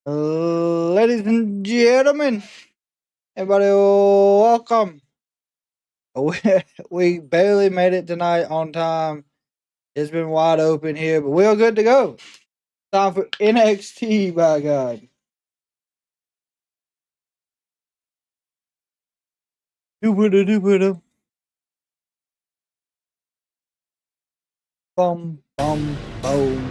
Ladies and gentlemen, everybody, welcome. We, we barely made it tonight on time. It's been wide open here, but we're good to go. Time for NXT, by God. Do-ba-da-do-ba-da. Bum, bum, boom.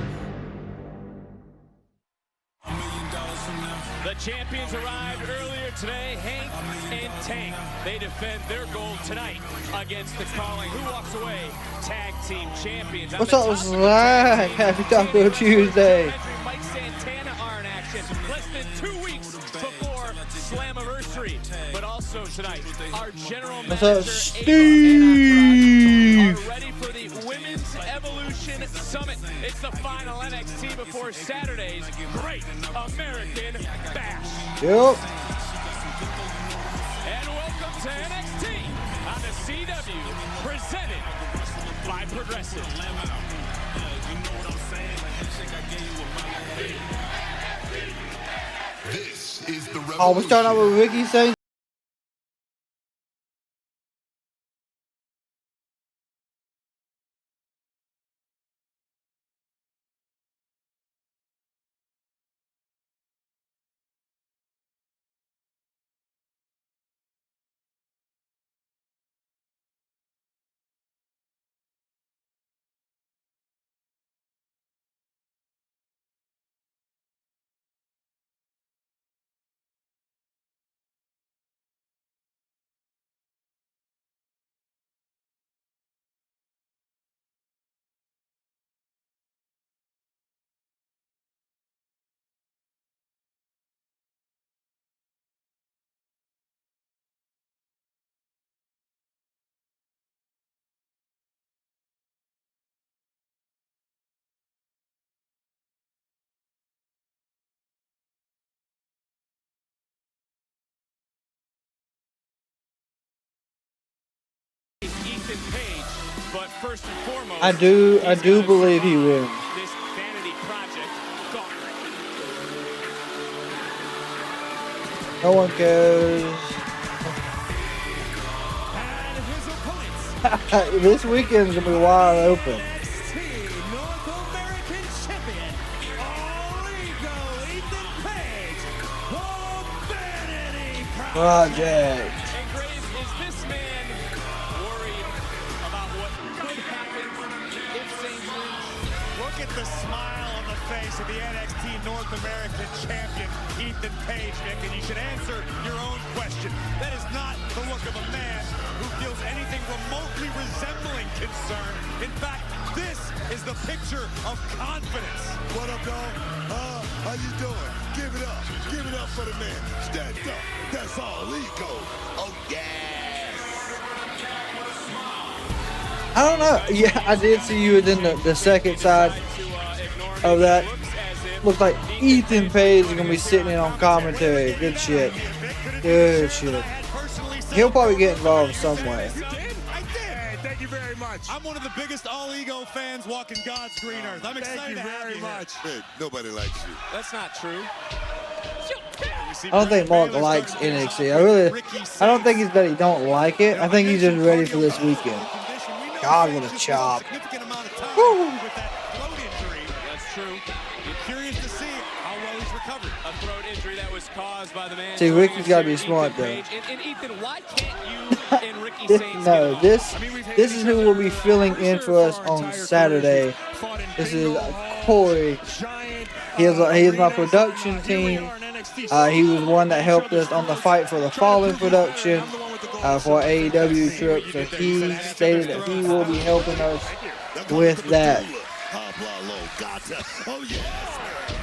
The champions arrived earlier today, Hank and Tank. They defend their gold tonight against the Culling. Who walks away? Tag team champions. What's up, Zach? Happy Taco Tuesday. Hendry Mike Santana are in action less than 2 weeks before Slammiversary. But also tonight, our general manager, What's up, Steve? are ready for the Women's Evolution Summit. It's the final NXT before Saturday's Great American Bash. Yep. And welcome to NXT on the CW, presented by Progressive. This is the Oh, we're starting out with Ricky saying. Ethan Page, but first and foremost, I do believe he wins. This Vanity project, Gauntlet. No one cares. And his opponents, This weekend's gonna be wide open. NXT North American Champion, All Ego Ethan Page, the Vanity Project. And Graves, is this man worried about what could happen if Saints wins? Look at the smile on the face of the NXT North American champion, Ethan Page, Nick, and you should answer your own question. That is not the look of a man who feels anything remotely resembling concern. In fact, this is the picture of confidence. What up, dog? How you doing? Give it up. Give it up for the man. Stand up. That's all ego. Oh, yes. I don't know. Yeah, I did see you within the second side of that. Looks like Ethan Page is gonna be sitting in on commentary. Good shit. Good shit. He'll probably get involved some way. I did. Thank you very much. I'm one of the biggest All Ego fans walking God's green earth. I'm excited to have you very much. Hey, nobody likes you. That's not true. I don't think Mark likes NXT. I don't think it's that he don't like it. I think he's just ready for this weekend. God, what a chop. Woo. That's true. You're curious to see how well he's recovered. A throat injury that was caused by the man. See, Ricky's got to be smart, though. And Ethan, why can't you and Ricky Saints No, this is who will be filling in for us on Saturday. This is Corey. He is my production team. He was one that helped us on the Fight for the Fallen production for AEW trip. So he stated that he will be helping us with that. Oh, yeah.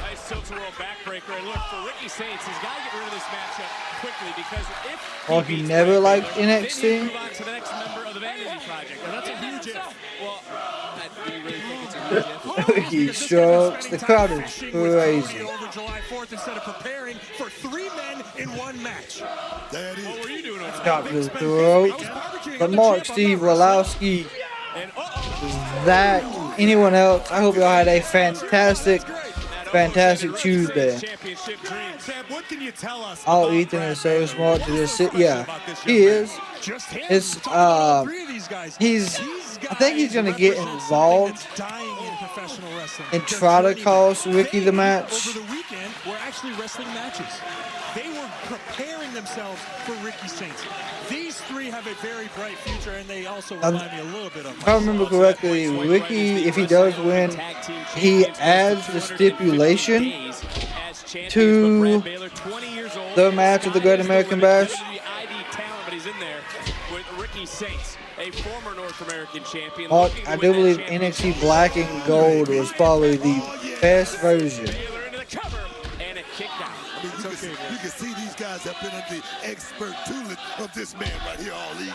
Nice tilt-a-whirl backbreaker. And look, for Ricky Saints, he's got to get rid of this matchup quickly because if Well, he never liked NXT. move on to the next member of the Vanity Project. And that's a huge if. Well, do you really think it's a huge if? He strokes. The crowd is crazy. Over July 4th instead of preparing for 3 men in 1 match. That is. What were you doing over there? Got the throat. But Mark, Steve, Rolowski, And Zach, anyone else, I hope y'all had a fantastic Fantastic Tuesday. What can you tell us? Oh, Ethan is so smart to just sit. Yeah, he is. It's I think he's gonna get involved and try to cost Ricky the match. Over the weekend, were actually wrestling matches. They were preparing themselves for Ricky Saints. These three have a very bright future, and they also remind me a little bit of. If I remember correctly, Ricky, if he does win, he adds the stipulation to the match of the Great American Bash. A former North American champion. Mark, I do believe NXT Black and Gold was probably the best version. You can see these guys have been under the expert tutelage of this man right here, all ego.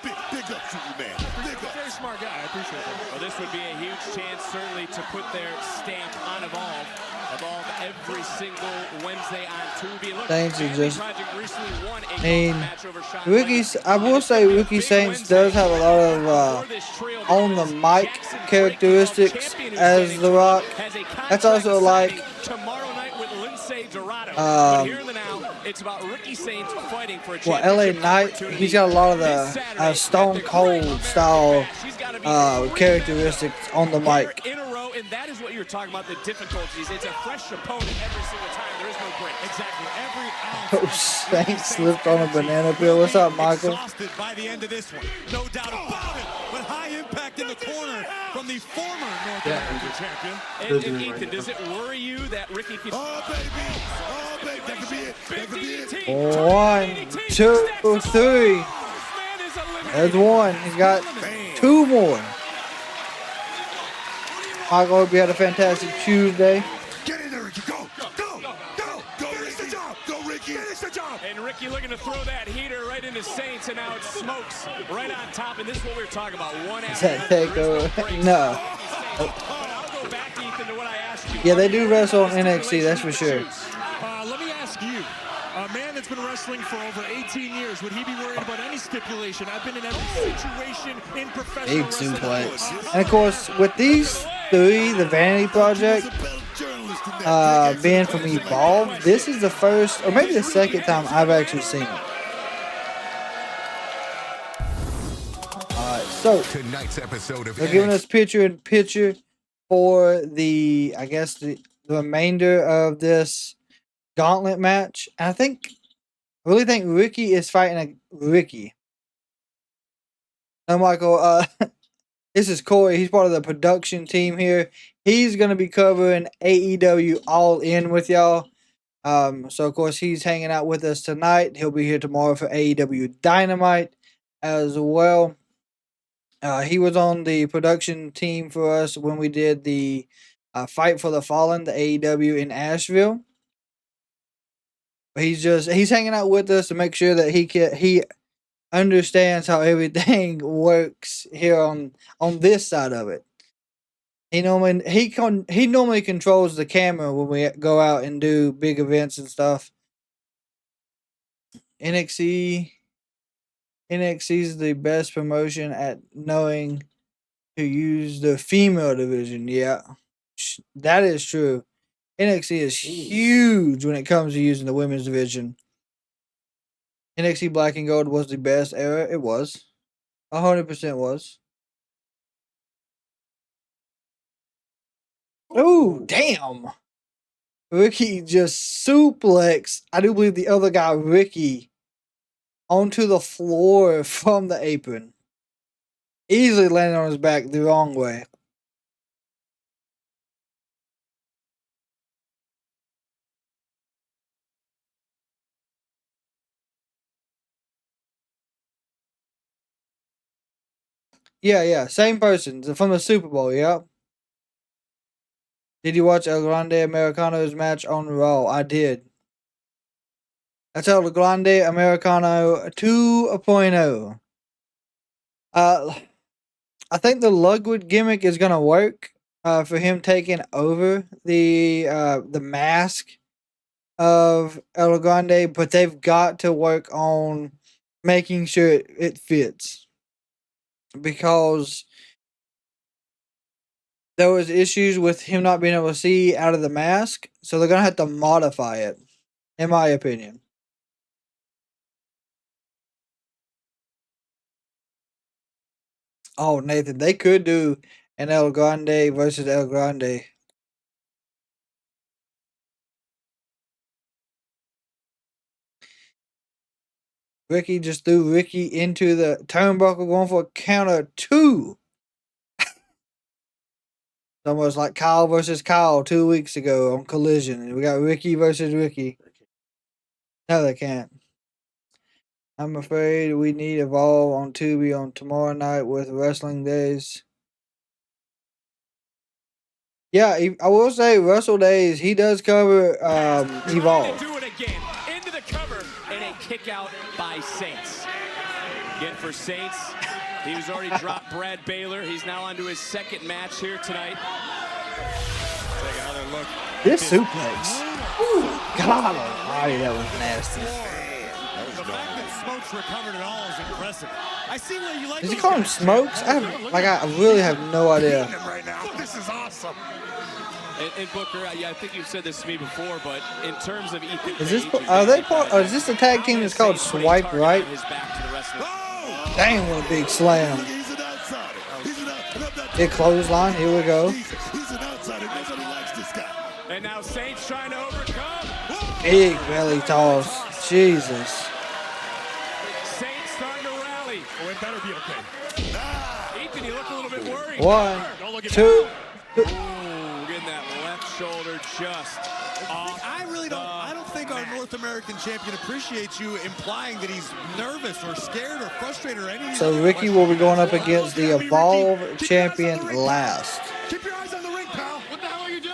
Big up to you, man. Big up. Very smart guy. I appreciate that. Well, this would be a huge chance, certainly, to put their stamp on Evolve. Evolve every single Wednesday on Tubi. Look, Saints is just. recently won a I mean, match over Sean Ricky's. I will say Ricky Saints does have a lot of on the mic characteristics as The Rock. That's also like. tomorrow night with Lindsay Dorado. But here in the now, it's about Ricky Saints fighting for a LA Knight, he's got a lot of the Stone Cold style characteristics on the mic. In a row, and that is what you're talking about, the difficulties. It's a fresh opponent every single time. There is no break. Exactly. Every Saints slipped on a banana peel. What's up, Michael? Exhausted by the end of this one. No doubt about it. But high impact in the corner from the former North American champion. And Ethan, does it worry you that Ricky could... Oh, baby. Oh, baby. That could be it. That could be it. 1, 2, 3. There's one. He's got 2 more. Michael, hope you had a fantastic Tuesday. Get in there, Ricky. Go. Go. Go. Go, finish the job. Go, Ricky. Finish the job. And Ricky looking to throw that heater right into Saints, and now it smokes right on top. And this is what we were talking about. One Is after that takeover? No. But I'll go back, Ethan, to what I asked you. Yeah, they do wrestle on NXT, that's for sure. Let me ask you, a man that's been wrestling for over 18 years, would he be worried about any stipulation? I've been in every situation in professional Big wrestling. suplex. And of course, with these 3, the Vanity Project, being from Evolve, this is the first, or maybe the second time I've actually seen it. Alright, so Tonight's episode of they're giving us picture-in-picture for the, I guess, the remainder of this Gauntlet match. And I really think Ricky is fighting a Ricky. Now, Michael, this is Corey. He's part of the production team here. He's going to be covering AEW All In with y'all. So, of course, he's hanging out with us tonight. He'll be here tomorrow for AEW Dynamite as well. He was on the production team for us when we did the Fight for the Fallen, the AEW in Asheville. He's hanging out with us to make sure that he understands how everything works here on this side of it. He normally controls the camera when we go out and do big events and stuff. NXT is the best promotion at knowing to use the female division. Yeah, that is true. NXT is huge when it comes to using the women's division. NXT Black and Gold was the best era. It was. 100% was. Oh, damn. Ricky just suplexed, I do believe the other guy, Ricky, onto the floor from the apron. Easily landed on his back the wrong way. Yeah, same person from the Super Bowl, yep. Did you watch El Grande Americano's match on Raw? I did. That's El Grande Americano 2.0. I think the Ludwig gimmick is gonna work for him taking over the mask of El Grande, but they've got to work on making sure it fits. Because there was issues with him not being able to see out of the mask, so they're gonna have to modify it, in my opinion. Oh, Nathan, they could do an El Grande versus El Grande. Ricky just threw Ricky into the turnbuckle, going for a counter 2. It's almost like Kyle versus Kyle 2 weeks ago on Collision. And we got Ricky versus Ricky. No, they can't. I'm afraid we need Evolve on Tubi on tomorrow night with Wrestling Days. Yeah, I will say Wrestle Days, he does cover Evolve. Do it again. Into the cover and a kick out by Saints. Again for Saints, he was already dropped Brad Baylor. He's now onto his second match here tonight. Take another look. This suplex. Ooh, God almighty, that was nasty. The fact that Smokes recovered it all is impressive. I see where you like. Does he call him Smokes? I really have no idea. Right now, this is awesome. And Booker, yeah, I think you've said this to me before, but in terms of Ethan, Is this are they part? Or is this the tag team that's called Swipe Right? Oh! Dang, what a big slam! He's an outsider. He's an outsider. Big clothesline. Here we go. He's an outsider. Nobody likes this guy. And now Saints trying to overcome. Big belly toss. Jesus. Saints starting to rally. Oh, it better be okay. Ethan, you look a little bit worried. 1, Don't look at 2. Ooh, getting that left shoulder just off. I really don't. I don't think our North American champion appreciates you implying that he's nervous or scared or frustrated or anything. So Ricky will be going up against the Evolve champion last, Keep your eyes on the ring, pal. What the hell are you doing?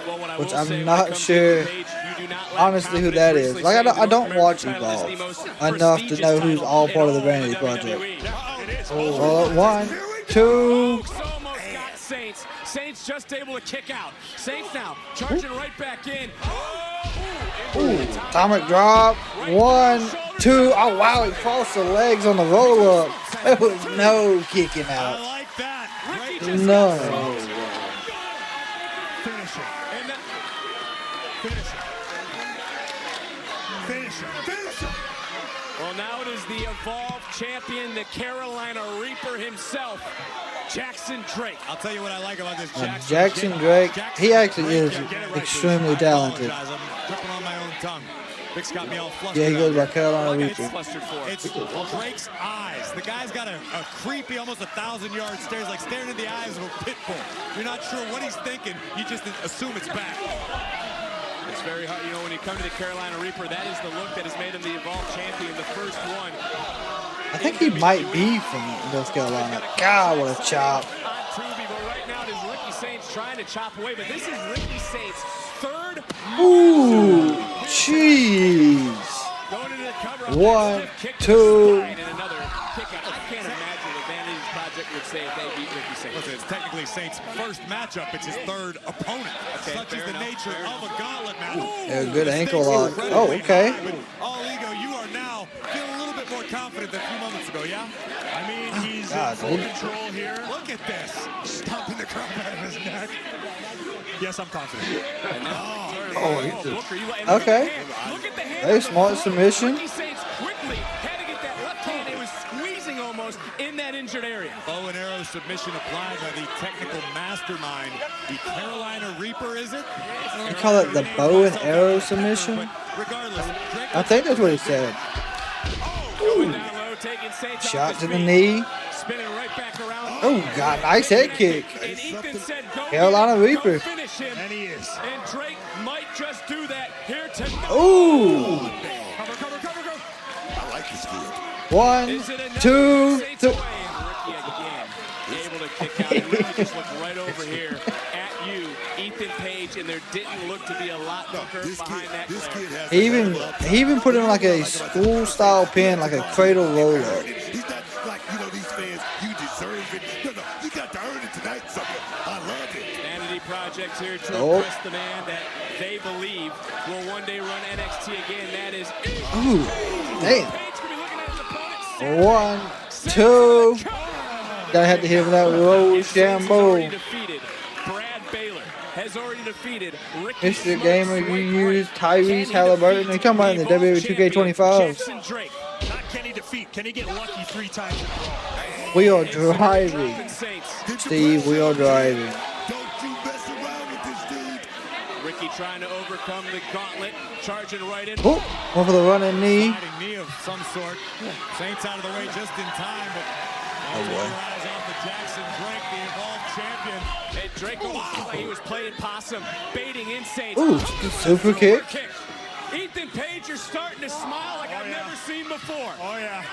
Well, what I which will I'm say when not it comes to sure, Ethan Page, you do not lack honestly, who that is. confidence. Like I Virtually don't saying the watch North American title is the Evolve most enough to know who's prestigious all part of the title in Vanity all Project. WWE. Oh, 1, 2. Smokes almost got Saints. Saints just able to kick out. Saints now charging right back in. Ooh, atomic drop. 1, 2. Oh wow, he crossed the legs on the roll up. There was no kicking I out. like that. Ricky Great. just No. Finish it. And that, Finish it. Finish it. Finish it. well, now it is the Evolve champion, the Carolina Reaper himself, Jackson Drake. I'll tell you what I like about this Jackson Drake, he actually is extremely talented. I'm tripping on my own tongue. Vic's got me all flustered. Yeah, he goes by up. Carolina It's Reaper. flustered for. It's Drake's eyes. The guy's got a creepy, almost 1,000-yard stares, like staring in the eyes of a pit bull. You're not sure what he's thinking. You just assume it's back. It's very hard. You know, when you come to the Carolina Reaper, that is the look that has made him the Evolve champion, the first one. I think he might be from North Carolina. God, what a chop. On Tubi, but right now it is Ricky Saints trying to chop away, but this is Ricky Saints' third. Ooh, jeez. Going into the cover. 1, 2. And another kick out. I can't imagine what Vanity's project would say if they beat Ricky Saints. Listen, it's technically Saints' first matchup. It's his third opponent. Okay, Such is fair the enough, nature fair of a gauntlet match. Yeah, good The ankle stakes are lock. incredibly Oh, okay. high, but all ego, you are now feeling a little bit more confident than a few moments ago, yeah? I mean, he's God, in full dude. control here. Look at this. Stomping the crap out of his neck. Yes, I'm confident. And now, Booker, you let him Okay. look at the hand. Look at the hand. Hey, smart submission. Ricky Saints quickly had to get that left hand. It was squeezing almost in that injured area. Bow and arrow submission applied by the technical mastermind. The Carolina Reaper, is it? You call it the bow and arrow submission? Regardless, Drake I think that's what he said. Going down low, taking Saints off Shot his to the feet, knee. spinning right back around. Oh, God, nice head kick. And Ethan said, go Carolina get him, Reaper. go finish him. And he is. And Drake might just do that here tonight. Ooh. Cover, cover, cover, cover. I like this kid. 1, Is it another 2, Saints 3. away? And Ricky again able to kick out. And Ricky just looked right over here at you, Ethan Page, and there didn't look to be a lot quicker This behind that kid glare. has He even put him like a school style pin, like a cradle roll up. He's not like, these fans, you deserve it. No, you got to earn it tonight, sucker. I love it. Vanity Projects here to Oh. impress the man that they believe will one day run NXT again. That is Ooh, damn. Page could be looking at his opponent. 1, 2. Gotta have to hit him with that Rose Saints is Shambo. already defeated undefeated Ricky Mr. Gamer, you use Can Tyrese he Halliburton. defeat They come out in the the Evolve WWE champion, 2K25. Jackson Drake. Not can he defeat. Can he get lucky 3 times in a row? We are Dropping driving. Saints. Steve, we are driving. Don't you mess around with this dude. Ricky trying to overcome the gauntlet, charging right in. Oh, one for the running knee. Sliding knee of some sort. Saints out of the way just in time, but Oh, boy. your eyes off of Jackson Drake, the Evolve champion. And Drake almost looked like he was playing possum, baiting in Saints. Ooh, super kick. Ethan Page, you're starting to smile like I've never seen before. Oh, yeah.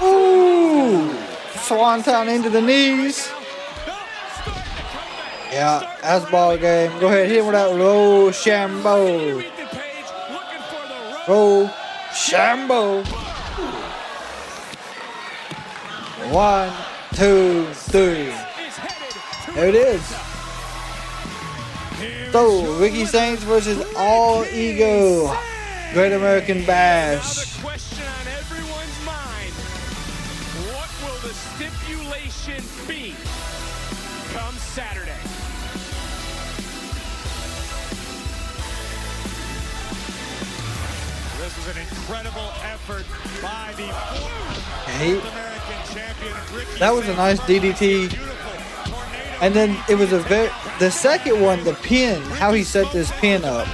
Ooh, swanton into the knees. Yeah, that's ball game. Go ahead, hit him with that low shambo. Roll shambo. 1, 2, 3. There it is. So, Ricky Saints versus All Ego. Great American Bash. Another question on everyone's mind. What will the stipulation be come Saturday? This was an incredible effort by the former Hey, North American champion, Ricky that was a nice DDT. Beautiful tornado. And then it was the second one, the pin, how he set this pin up.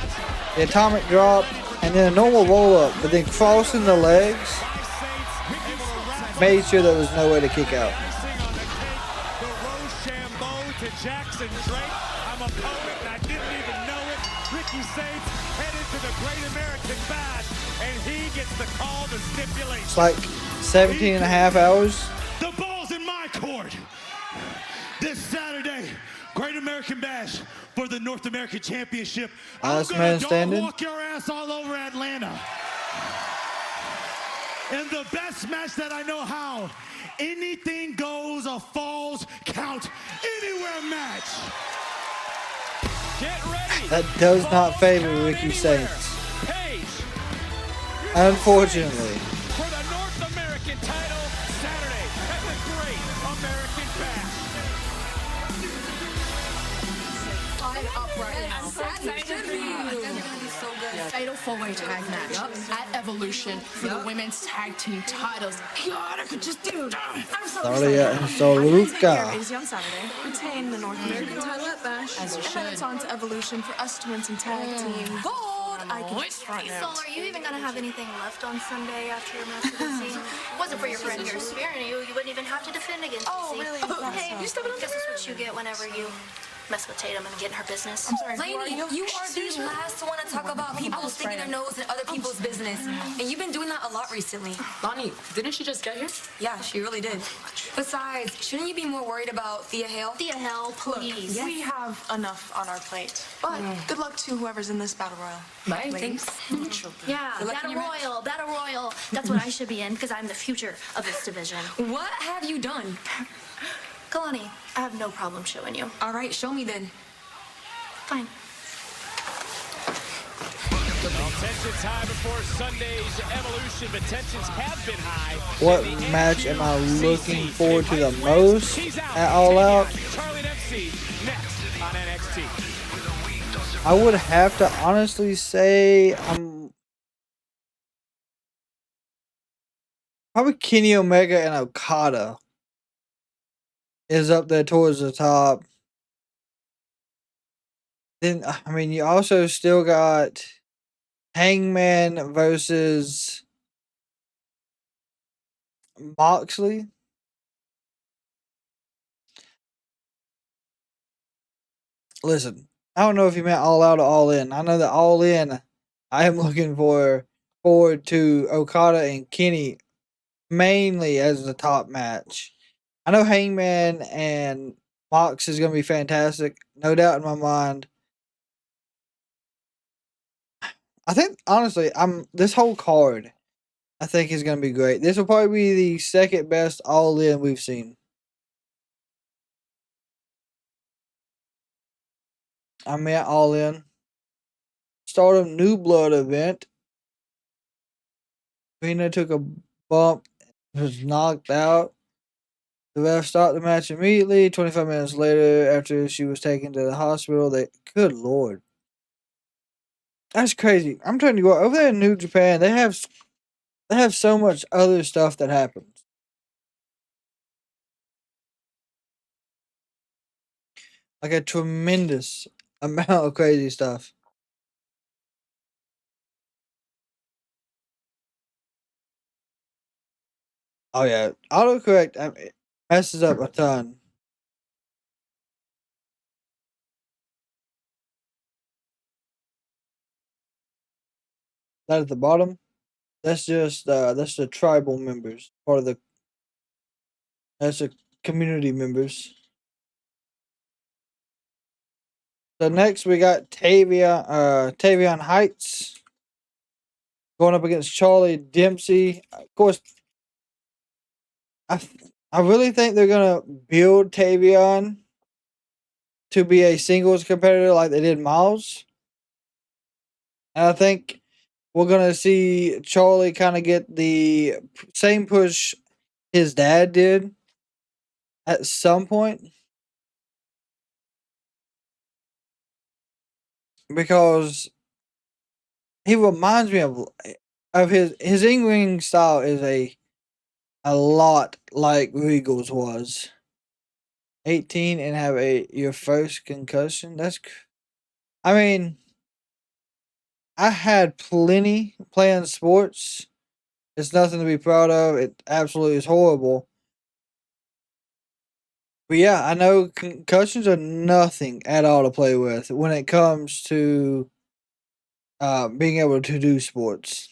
The atomic drop, and then a normal roll up, but then crossing the legs made sure there was no way to kick out. The Rochambeau to Jackson Drake. I'm a poet and I didn't even know it. Ricky Saints headed to the Great American Bash, and he gets the call to stipulation. It's like 17 and a half hours. The ball's in my court. This Saturday, Great American Bash for the North American Championship. Last I'm man gonna dog standing. walk your ass all over Atlanta. And the best match that I know how, anything goes, a falls count anywhere match. Get ready. That does not favor Ricky Saints. Page Unfortunately. for the North American title Saturday at the Great American Bash. I'm up right now. So excited for you. So good. Fatal four-way tag match at Evolution for the women's tag team titles. God, I could just do that. I'm so Daria and Take Soluka. care of Izzy on Saturday. Retain the North American title at Bash. As you should. And then it's on to Evolution for us to win some tag team gold. I can just front So are you even gonna have anything left on Sunday after your match with Dempsey? Wasn't for your friend here spearing you, you wouldn't even have to defend against Oh, Dempsey. really? Hey, You stepping on guess that's what you get whenever you mess with Tatum and get in her business. I'm sorry. Lady, you are the last one to talk about people sticking their nose in other people's business. And you've been doing that a lot recently. Lonnie, didn't she just get here? Yeah, she really did. Besides, shouldn't you be more worried about Thea Hale? Thea Hell, please. We have enough on our plate. But good luck to whoever's in this battle royal. Bye, thanks. Yeah, Good luck in Battle your match. Royal, Battle Royal. That's what I should be in because I'm the future of this division. What have you done? Kalani, I have no problem showing you. All right, show me then. Fine. Well, tensions high before Sunday's Evolution, but tensions have been high. What match am I looking forward to the most at All Out? Charlie Dempsey next on NXT. I would have to honestly say I'm probably Kenny Omega and Okada is up there towards the top. Then, I mean, you also still got Hangman versus Moxley. Listen, I don't know if you meant All Out or All In. I know that All In, I am looking forward to Okada and Kenny mainly as the top match. I know Hangman and Mox is going to be fantastic. No doubt in my mind. I think, honestly, this whole card, I think, is going to be great. This will probably be the second best All In we've seen. I meant All In. Stardom New Blood event. Rena took a bump, was knocked out. The ref stopped the match immediately. 25 minutes later, after she was taken to the hospital, good lord, that's crazy. I'm telling you what, over there in New Japan, they have so much other stuff that happens. Like a tremendous amount of crazy stuff. Oh yeah, autocorrect messes up a ton. That at the bottom, that's just that's the tribal members, part of that's the community members. So next we got Tavion Heights going up against Charlie Dempsey. Of course, I really think they're gonna build Tavion to be a singles competitor like they did Miles. And I think we're gonna see Charlie kind of get the same push his dad did at some point. Because he reminds me of his in-ring style is a lot like Regal's was. 18 and have your first concussion. I mean, I had plenty playing sports. It's nothing to be proud of. It absolutely is horrible. But yeah, I know concussions are nothing at all to play with when it comes to being able to do sports.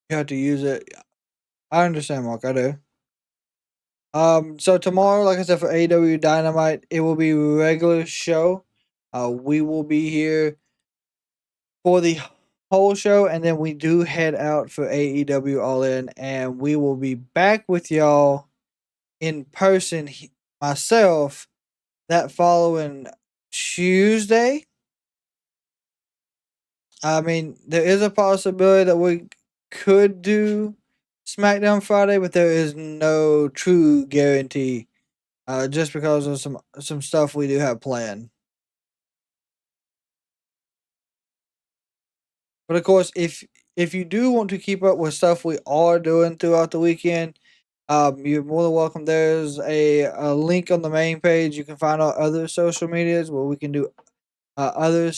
You have to use it. I understand, Mark. I do. So tomorrow, like I said, for AEW Dynamite, it will be a regular show. We will be here for the whole show, and then we do head out for AEW All In, and we will be back with y'all in person, myself, that following Tuesday. I mean, there is a possibility that we could do SmackDown Friday, but there is no true guarantee. Just because of some stuff we do have planned. But of course, if you do want to keep up with stuff we are doing throughout the weekend, you're more than welcome. There's a link on the main page. You can find our other social medias where we can do other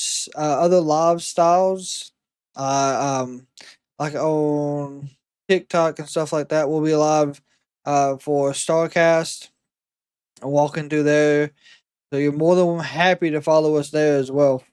live styles. Like on TikTok and stuff like that. We'll be live for Starcast and walking through there. So you're more than happy to follow us there as well.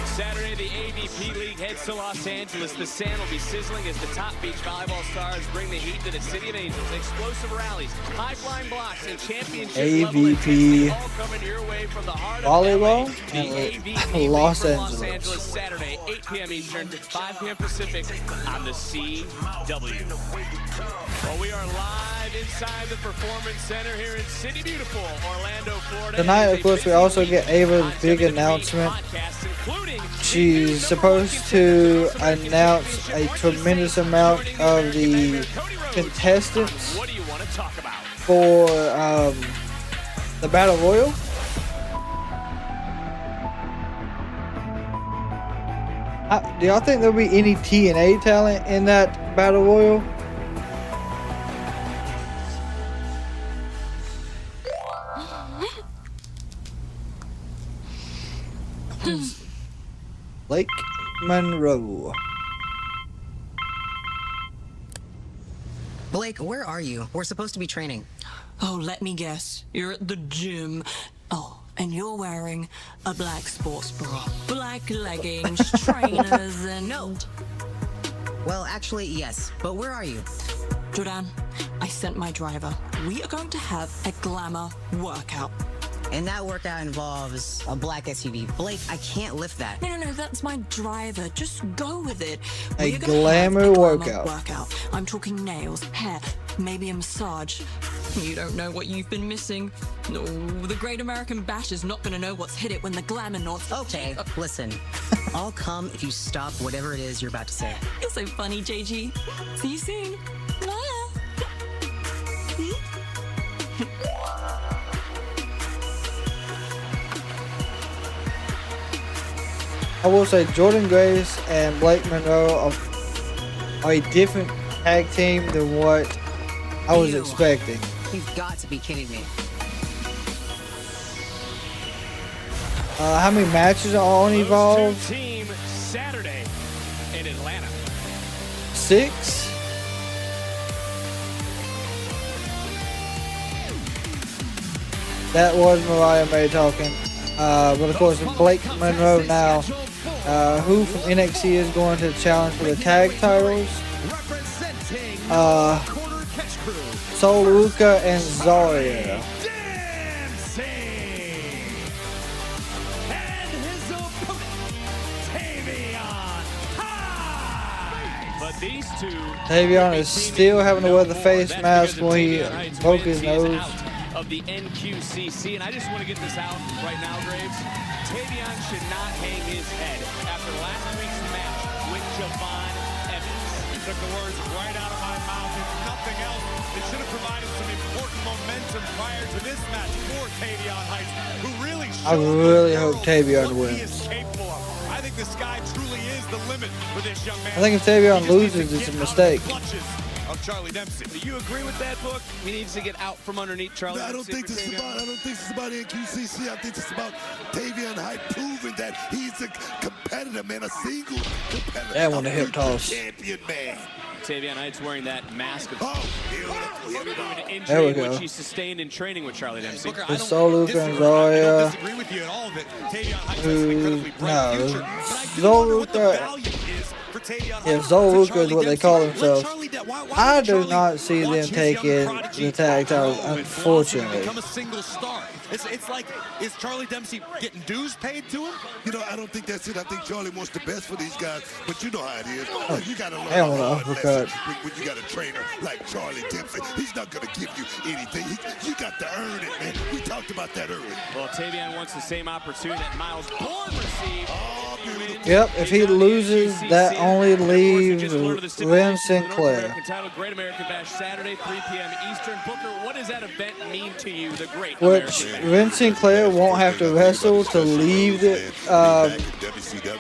Saturday, the AVP League heads to Los Angeles. The sand will be sizzling as the top beach volleyball stars bring the heat to the City of Angels. Explosive rallies, high-flying blocks, and championship AVP all coming your way from the heart volleyball of and Los Angeles. Saturday, 8 p.m. Eastern, 5 p.m. Pacific on the CW. Well, we are live inside the Performance Center here in City Beautiful, Orlando, Florida. Tonight, of course, we also get Ava's big announcement. She's supposed to announce a tremendous amount of the contestants for the Battle Royal. Do y'all think there'll be any TNA talent in that Battle Royal? Lake Monroe. Blake, where are you? We're supposed to be training. Oh, let me guess. You're at the gym. Oh, and you're wearing a black sports bra, black leggings, trainers, and... No. Well, actually, yes. But where are you? Jordan, I sent my driver. We are going to have a glamour workout. And that workout involves a black SUV. Blake, I can't lift that. No, that's my driver. Just go with it. A We're gonna glamour have a workout. I'm talking nails, hair, maybe a massage. You don't know what you've been missing. No, the Great American Bash is not gonna know what's hit it when the glamour knots. Okay, listen. I'll come if you stop whatever it is you're about to say. You're so funny, JG. See you soon. Bye. I will say Jordan Grace and Blake Monroe are a different tag team than what I was expecting. You've got to be kidding me. How many matches are on Evolve? Team Saturday in Atlanta. 6. That was Mariah May talking. But of course, Blake Monroe now, who from NXT is going to challenge for the tag titles. Sol Luca and Zarya. Dempsey. And his opponent, Tavion High. But these two. Tavion is still having to wear the face mask when he broke his nose. Of the NQCC, and I just want to get this out right now, Graves. Tavion should not hang his head after last week's match with Javon Evans. You took the words right out of my mouth. If nothing else, it should have provided some important momentum prior to this match for Tavion Heights, who really I really hope Tavion wins. I think the sky truly is the limit for this young man. I think if Tavion loses, it's a mistake. Of Charlie Dempsey. Do you agree with that, Book? He needs to get out from underneath Charlie No, I don't Dempsey think this is about. I don't think this is about NQCC. I think this is about Tavion Heights proving that he's a competitor, man, a single competitor. That one, a hip toss. Champion, man. Tavion Heights wearing that mask of There we injury go. which he sustained in training with Charlie Dempsey. It's Sol Luca and Zarya. disagree with you at all that Tavion Heights has an incredibly bright future. But I do Sol wonder what the Luca. value is for Tavion Yeah, Heights Sol to Luca is Charlie what they Dempsey. call Let themselves. Charlie why I would do Charlie not see watch them his taking young prodigy the tag titles, grow and blossom and unfortunately. become a single star? It's like, is Charlie Dempsey getting dues paid to him? You know, I don't think that's it. I think Charlie wants the best for these guys, but you know how it is. You got to learn hell a no, hard uppercut. lesson when you got a trainer like Charlie Dempsey. He's not going to give you anything. You got to earn it, man. We talked about that earlier. Well, Tavion wants the same opportunity that Miles Bourne received. Yep, if he loses, that only leaves Lynn Sinclair. Title, Great American Bash, Saturday, 3 p.m. Eastern. Booker, what does that event mean to you, the Great Which American Bash? Lynn Sinclair won't have to wrestle to leave the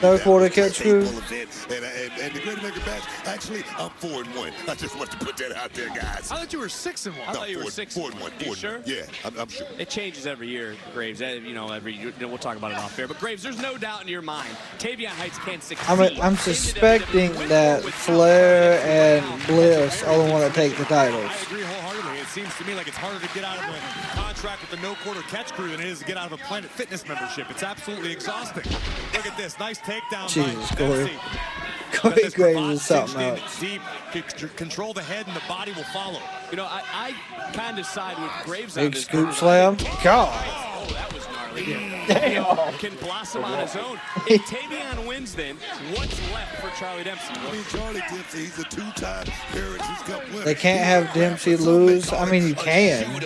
third quarter catch crew. And the Great American Bash, actually, I'm 4-1. I just want to put that out there, guys. I thought you were 6-1. I thought you were 6-1. You sure? Yeah, I'm sure. It changes every year, Graves. You know, we'll talk about it off air. But Graves, there's no doubt in your mind, Tavion Heights can't succeed. I'm suspecting that Flair and Bliss are the one that take the titles. I agree wholeheartedly. It seems to me like it's harder to get out of a contract with the No Quarter Catch Crew than it is to get out of a Planet Fitness membership. It's absolutely exhausting. Look at this. Nice takedown Jesus, by Corey. Dempsey. Corey Graves is something Cinched in else. deep. Control the head and the body will follow. You know, I kind of side with Graves on Big this. scoop slam. God. Oh, that was gnarly. Damn. Can blossom on his own. If Tavion wins, then what's left for Charlie Dempsey? I mean, Charlie Dempsey, he's a two-time Heritage Cup winner. They can't have Dempsey lose. I mean, you can.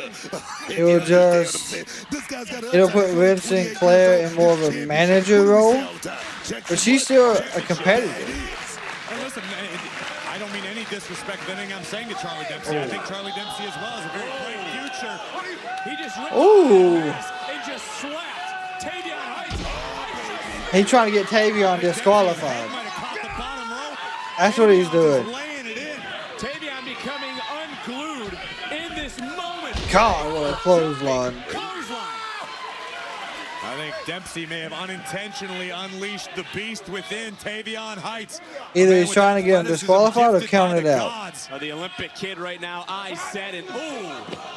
It will just, it'll put Lynn Sinclair in more of a manager role, but she's still a competitor. And listen, I don't mean any disrespect to anything I'm saying to Charlie Dempsey. I think Charlie Dempsey as well has a very bright future. He just ripped Ooh. and just slapped Tavion Heights. He's trying to get Tavion disqualified. That's what he's doing. Tavion becoming unglued in this moment. God, what a clothesline. I think Dempsey may have unintentionally unleashed the beast within Tavion Heights. Either he's trying to get him disqualified or count it out. The Olympic kid right now, eyes set, and ooh,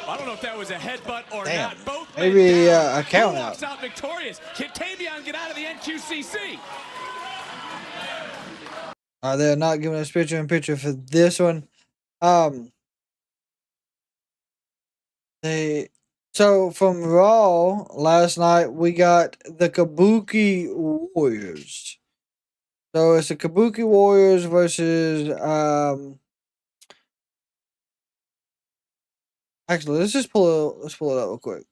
I don't know if that was a headbutt or Damn. not. Both Maybe men down. a count Who out. walks out victorious? Can Tavion get out of the NQCC? They're not giving us picture-in-picture for this one. So from Raw last night, we got the Kabuki Warriors. So it's the Kabuki Warriors versus actually let's pull it up real quick.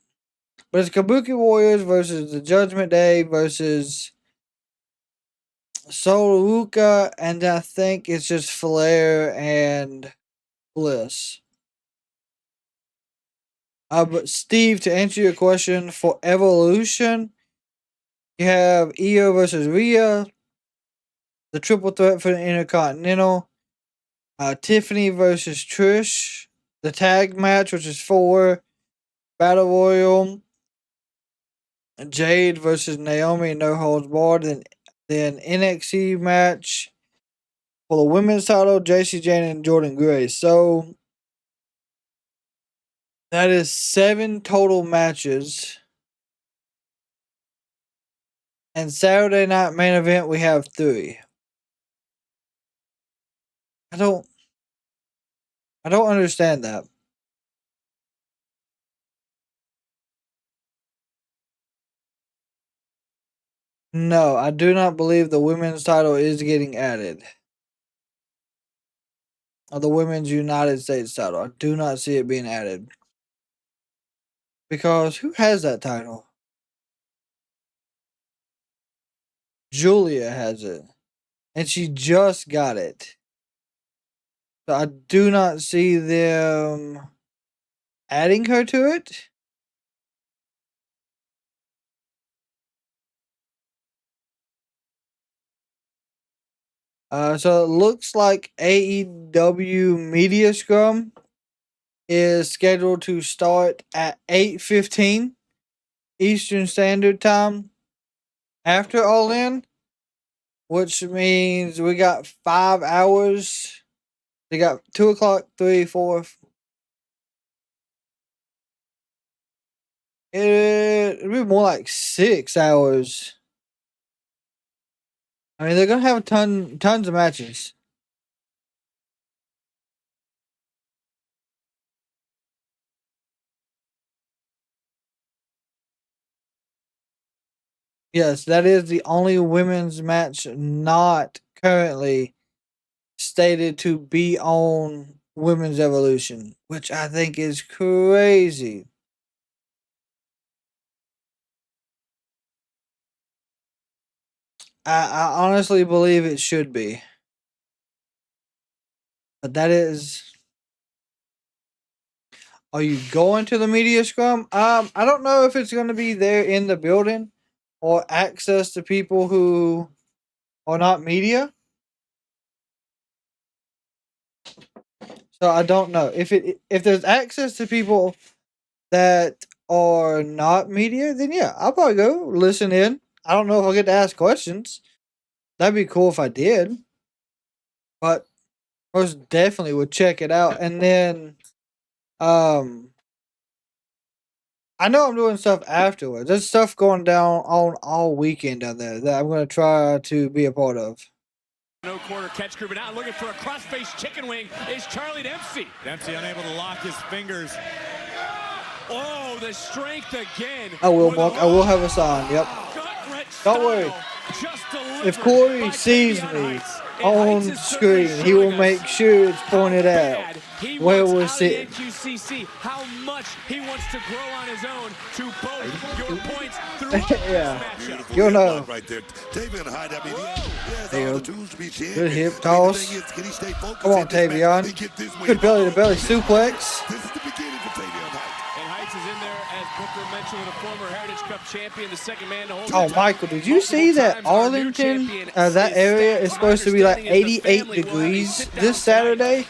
But it's Kabuki Warriors versus the Judgment Day versus Soluka, and I think it's just Flair and Bliss. But Steve, to answer your question, for Evolution, you have Io versus Rhea, the triple threat for the Intercontinental, Tiffany versus Trish, the tag match, which is 4, Battle Royal, Jade versus Naomi, no holds barred, then NXT match for the women's title, JC Jane and Jordan Grace. So that is 7 total matches. And Saturday night main event, we have 3. I don't understand that. No, I do not believe the women's title is getting added. Or the women's United States title. I do not see it being added. Because who has that title? Julia has it. And she just got it. So I do not see them adding her to it. So it looks like AEW Media Scrum is scheduled to start at 8:15 Eastern Standard Time after All In, which means we got 5 hours. They got 2 o'clock, 3, 4. It'll be more like 6 hours. I mean, they're gonna have tons of matches. Yes, that is the only women's match not currently stated to be on Women's Evolution, which I think is crazy. I honestly believe it should be. But that is... Are you going to the media scrum? I don't know if it's going to be there in the building or access to people who are not media. So I don't know. If there's access to people that are not media, then yeah, I'll probably go listen in. I don't know if I'll get to ask questions. That'd be cool if I did. But most definitely would check it out. And then I know I'm doing stuff afterwards. There's stuff going down on all weekend down there that I'm going to try to be a part of. No quarter catch group, and now looking for a cross-face chicken wing is Charlie Dempsey. Dempsey unable to lock his fingers. Oh, the strength again. I will, Mark. I will have a sign. Yep. Don't worry. If Corey sees me on screen, he will make sure it's pointed out where we're sitting. How much he wants to grow on his own to both your points throughout yeah. this matchup. You'll know. Right there. Tavion hide. I mean, there you go. Good hip toss. Come on, Tavion. Good belly-to-belly suplex. This is the beginning for Tavion Heights. And Heights is in there, as Booker mentioned, with a former Heritage Cup champion, the second man to hold. Oh, Michael, did you see that Arlington, that area is supposed to be like 88 degrees this Saturday?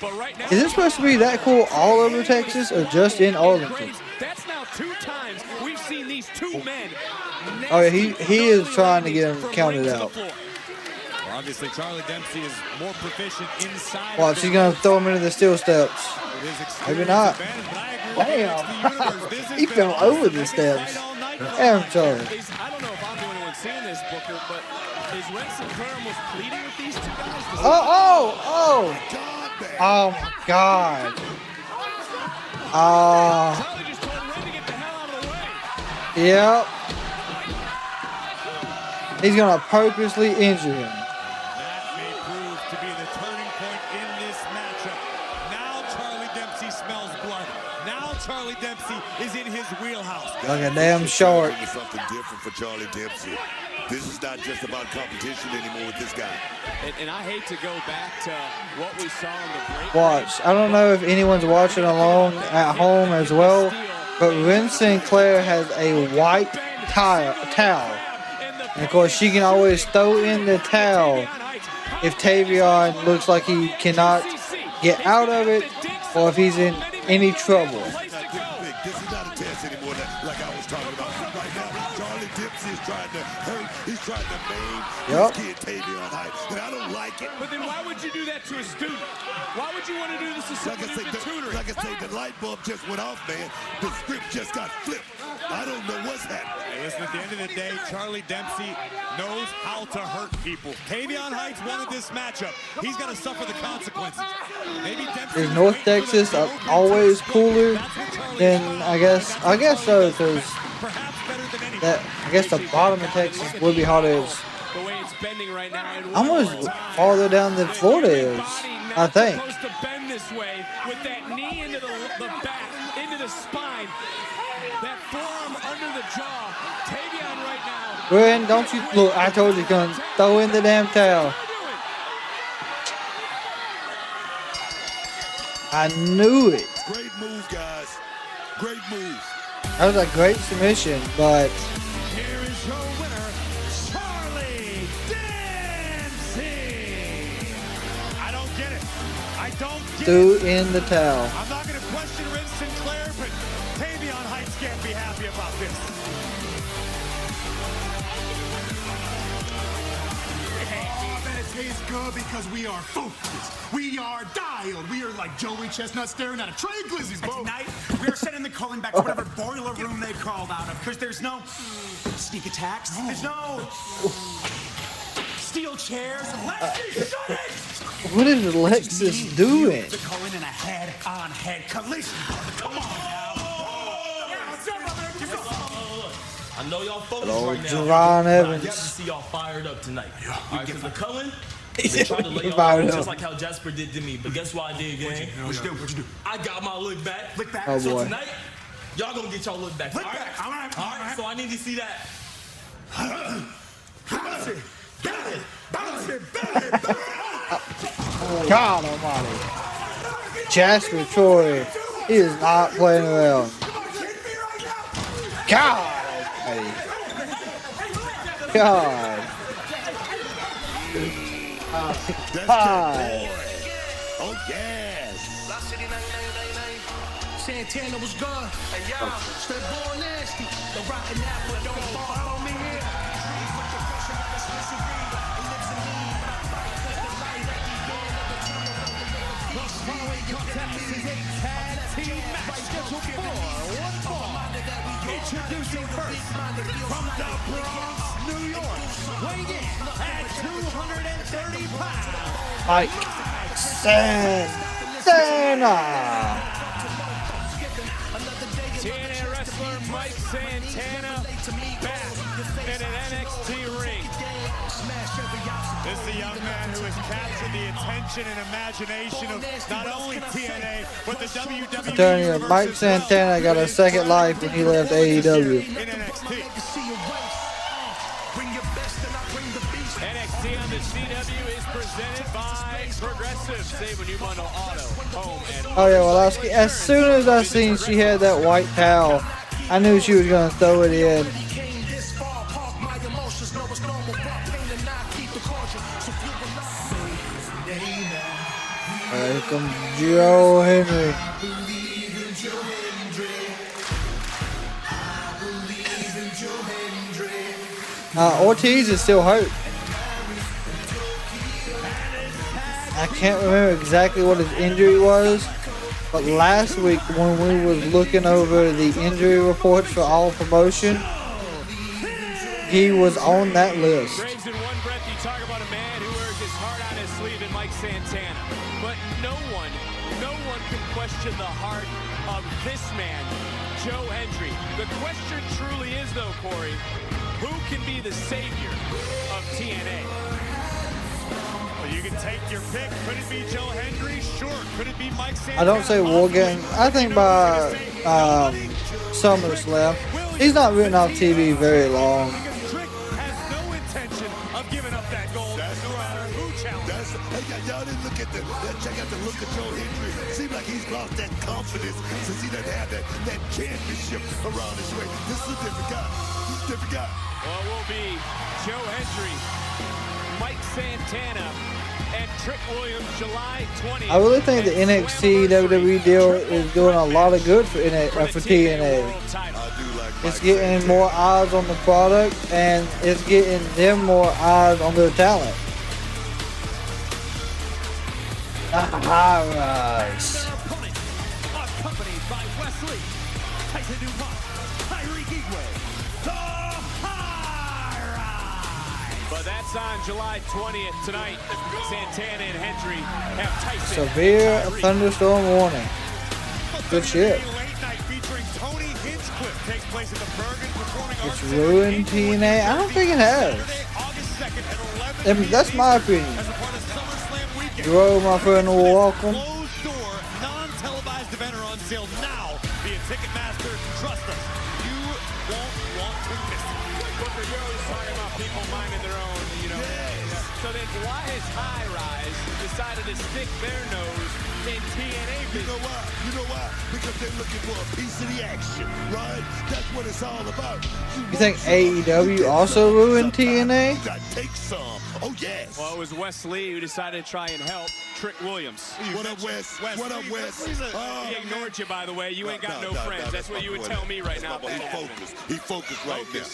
Is it supposed to be that cool all over Texas or just in Arlington? That's now 2 times we've seen these 2 men. Oh, yeah, he is trying to get him counted out. Well, obviously, Charlie Dempsey is more proficient inside. Watch, he's going to throw him into the steel steps. Maybe not. Damn. He fell over the steps. Damn, Charlie. I don't know if I'm the only one seeing this, Booker, but is Rex Sinclair almost pleading with these 2 guys? Oh my God. Charlie just told Ray to get the hell out of Yep. He's gonna purposely injure him. That may prove to be the turning point in this matchup. Now Charlie Dempsey smells blood. Now Charlie Dempsey is in his wheelhouse. Like a damn shark. Something different for Charlie Dempsey. This is not just about competition anymore with this guy. And I hate to go back to what we saw in the break. Watch. I don't know if anyone's watching along at home as well, but Ren Sinclair has a white towel. And of course, she can always throw in the towel if Tavion looks like he cannot get out of it or if he's in any trouble. This is not a test anymore, like I was talking about. Right now, Charlie Dempsey is trying to hurt. He's trying to maim his kid Tavion Height, and I don't like it. But then why would you do that to a student? Why would you want to do this to someone who's been tutoring? Like I say, the light bulb just went off, man. The script just got flipped. I don't know what's happening. Hey, listen, at the end of the day, Charlie Dempsey knows how to hurt people. Tavion Heights wanted this matchup. He's got to suffer the consequences. Maybe Dempsey Is North Texas always cooler than I guess so, because I guess the bottom of Texas would be hotter. The way it's bending right now. Almost farther down than Florida is, I think. Supposed to bend this way with that knee into the back, into the spine, that forearm under the jaw. Tavion right now. Ren, don't you look? I told you, gonna throw in the damn towel. I knew it. Great move, guys. Great move. That was a great submission, but here is your winner, Charlie Dempsey. I don't get it. I don't get threw it. in the towel. I'm not going to question Ren Sinclair, but Tavion Heights can't be happy about this. Tastes good because we are focused. We are dialed. We are like Joey Chestnut staring at a tray of glizzies, bro. Tonight, we are sending the Culling back to whatever boiler room they crawled out of, because there's no sneak attacks. There's no steel chairs. Lexus, shut it! What is Lexus doing? The Culling in a head-on-head collision. Come on now. I know y'all focused Hello, right now. Javon Evans. I got to see y'all fired up tonight. All right, so the Culling, They they tried to lay y'all fired out up. just like how Jasper did to me. But guess what I did, gang? What'd you do? I got my look back. Look back. Oh, So boy. tonight, y'all gonna get y'all look back. Look back. All right. All right. So I need to see that. Bounce it. Bounce it. Bounce it. God almighty. Jasper Troy, he is not playing around. God almighty. God. God. Oh, yes. Santana was good. Hey, yo, step born nasty. The rotten apple don't fall on me here. Introducing first from the Bronx, New York, weighing in at 230 pounds. Mike Santana. TNA wrestler Mike Santana back in an NXT ring. This is a young man who has captured the attention and imagination of not only TNA, but the WWE. I'm telling you, Mike Santana got a second life when he left AEW. In NXT. NXT on the CW is presented by Progressive. Save when you bundle auto, home, and Oh yeah, well, as soon as I seen she had that white towel, I knew she was gonna throw it in. Here comes Joe Hendry. Ortiz is still hurt. I can't remember exactly what his injury was, but last week when we was looking over the injury reports for All Promotion, he was on that list. Graves, in one breath, you talk about a man who wears his heart on his sleeve in Mike Santana. But no one can question the heart of this man, Joe Hendry. The question truly is, though, Corey, who can be the savior of TNA? Well, you can take your pick. Could it be Joe Hendry? Sure. Could it be Mike Santana? I don't say War Game. I think by SummerSlam. He's not been off TV very long. Trick has no intention of giving up that gold. That's no matter who challenges. Y'all didn't look at check out the look of Joe Hendry. Seems like he's lost that confidence since he doesn't have that championship around his way. This is a different guy. He's a different guy. Well, it will be Joe Hendry, Mike Santana, and Trick Williams, July 20th. I really think the NXT WWE deal is doing a lot of good for TNA. It's getting more eyes on the product, and it's getting them more eyes on their talent. High Ryze. Accompanied by Wesley, Tyson DuPont, Tyreek Igwe, the High Ryze. But that's on July 20th tonight. Santana and Hendry have Tyson. Severe thunderstorm warning. Good shit. Late night featuring Tony Hinchcliffe takes place at the Bergen Performing Arts It's ruined TNA. I don't think it has. I mean, that's my opinion. Hello, my friend, welcome. Closed door, non-televised event are on sale now via Ticketmaster. Trust us, you won't want to miss it. Booker, you're always talking about people minding their own, you know. Yes. So then why has High Ryze decided to stick their nose in TNA business? You know why? You know why? Because they're looking for a piece of the action, right? That's what it's all about. You think AEW also ruined TNA? Take some. Oh, yes. Well, it was Wes Lee who decided to try and help Trick Williams. What up, Wes? What up, Wes? He ignored you, by the way. You ain't got no friends. That's what you would tell me right now. He focused right now.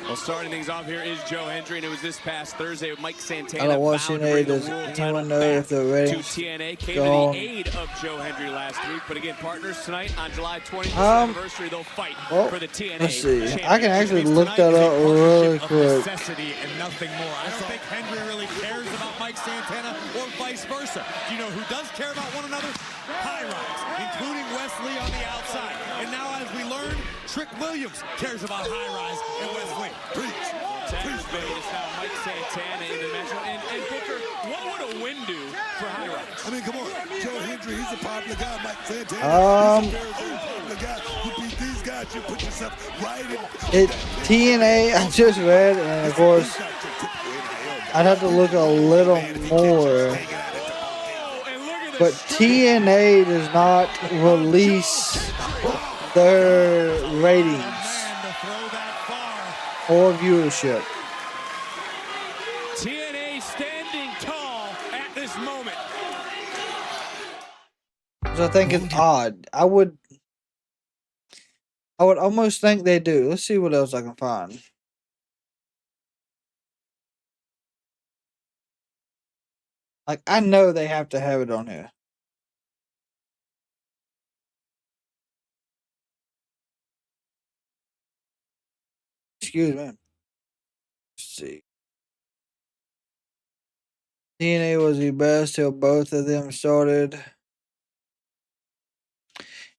Well, starting things off here is Joe Hendry, and it was this past Thursday with Mike Santana. I don't want TNA. Does anyone know if they're ready to TNA came to the aid of Joe Hendry last week, but again, partners tonight on July 20th anniversary, they'll fight for the TNA. Let's see. I can actually look that up really quick. Necessity and nothing more. I don't think Hendry really cares about Mike Santana or vice versa. Do you know who does care about one another? High Ryze, including Wesley on the outside. And now, as we learn, Trick Williams cares about High Ryze and Wesley. Preach. Is now Mike Santana in the match. And Booker, what would a win do for High Ryze? I mean, come on. Joe Hendry, he's a popular guy. Mike Santana, he's a very popular guy. You beat these guys, you put yourself right in. TNA, I just read, and of course, I'd have to look a little more. But TNA does not release their ratings or viewership. TNA standing tall at this moment. So I think it's odd. I would almost think they do. Let's see what else I can find. Like, I know they have to have it on here. Excuse me. Let's see. TNA was the best till both of them started.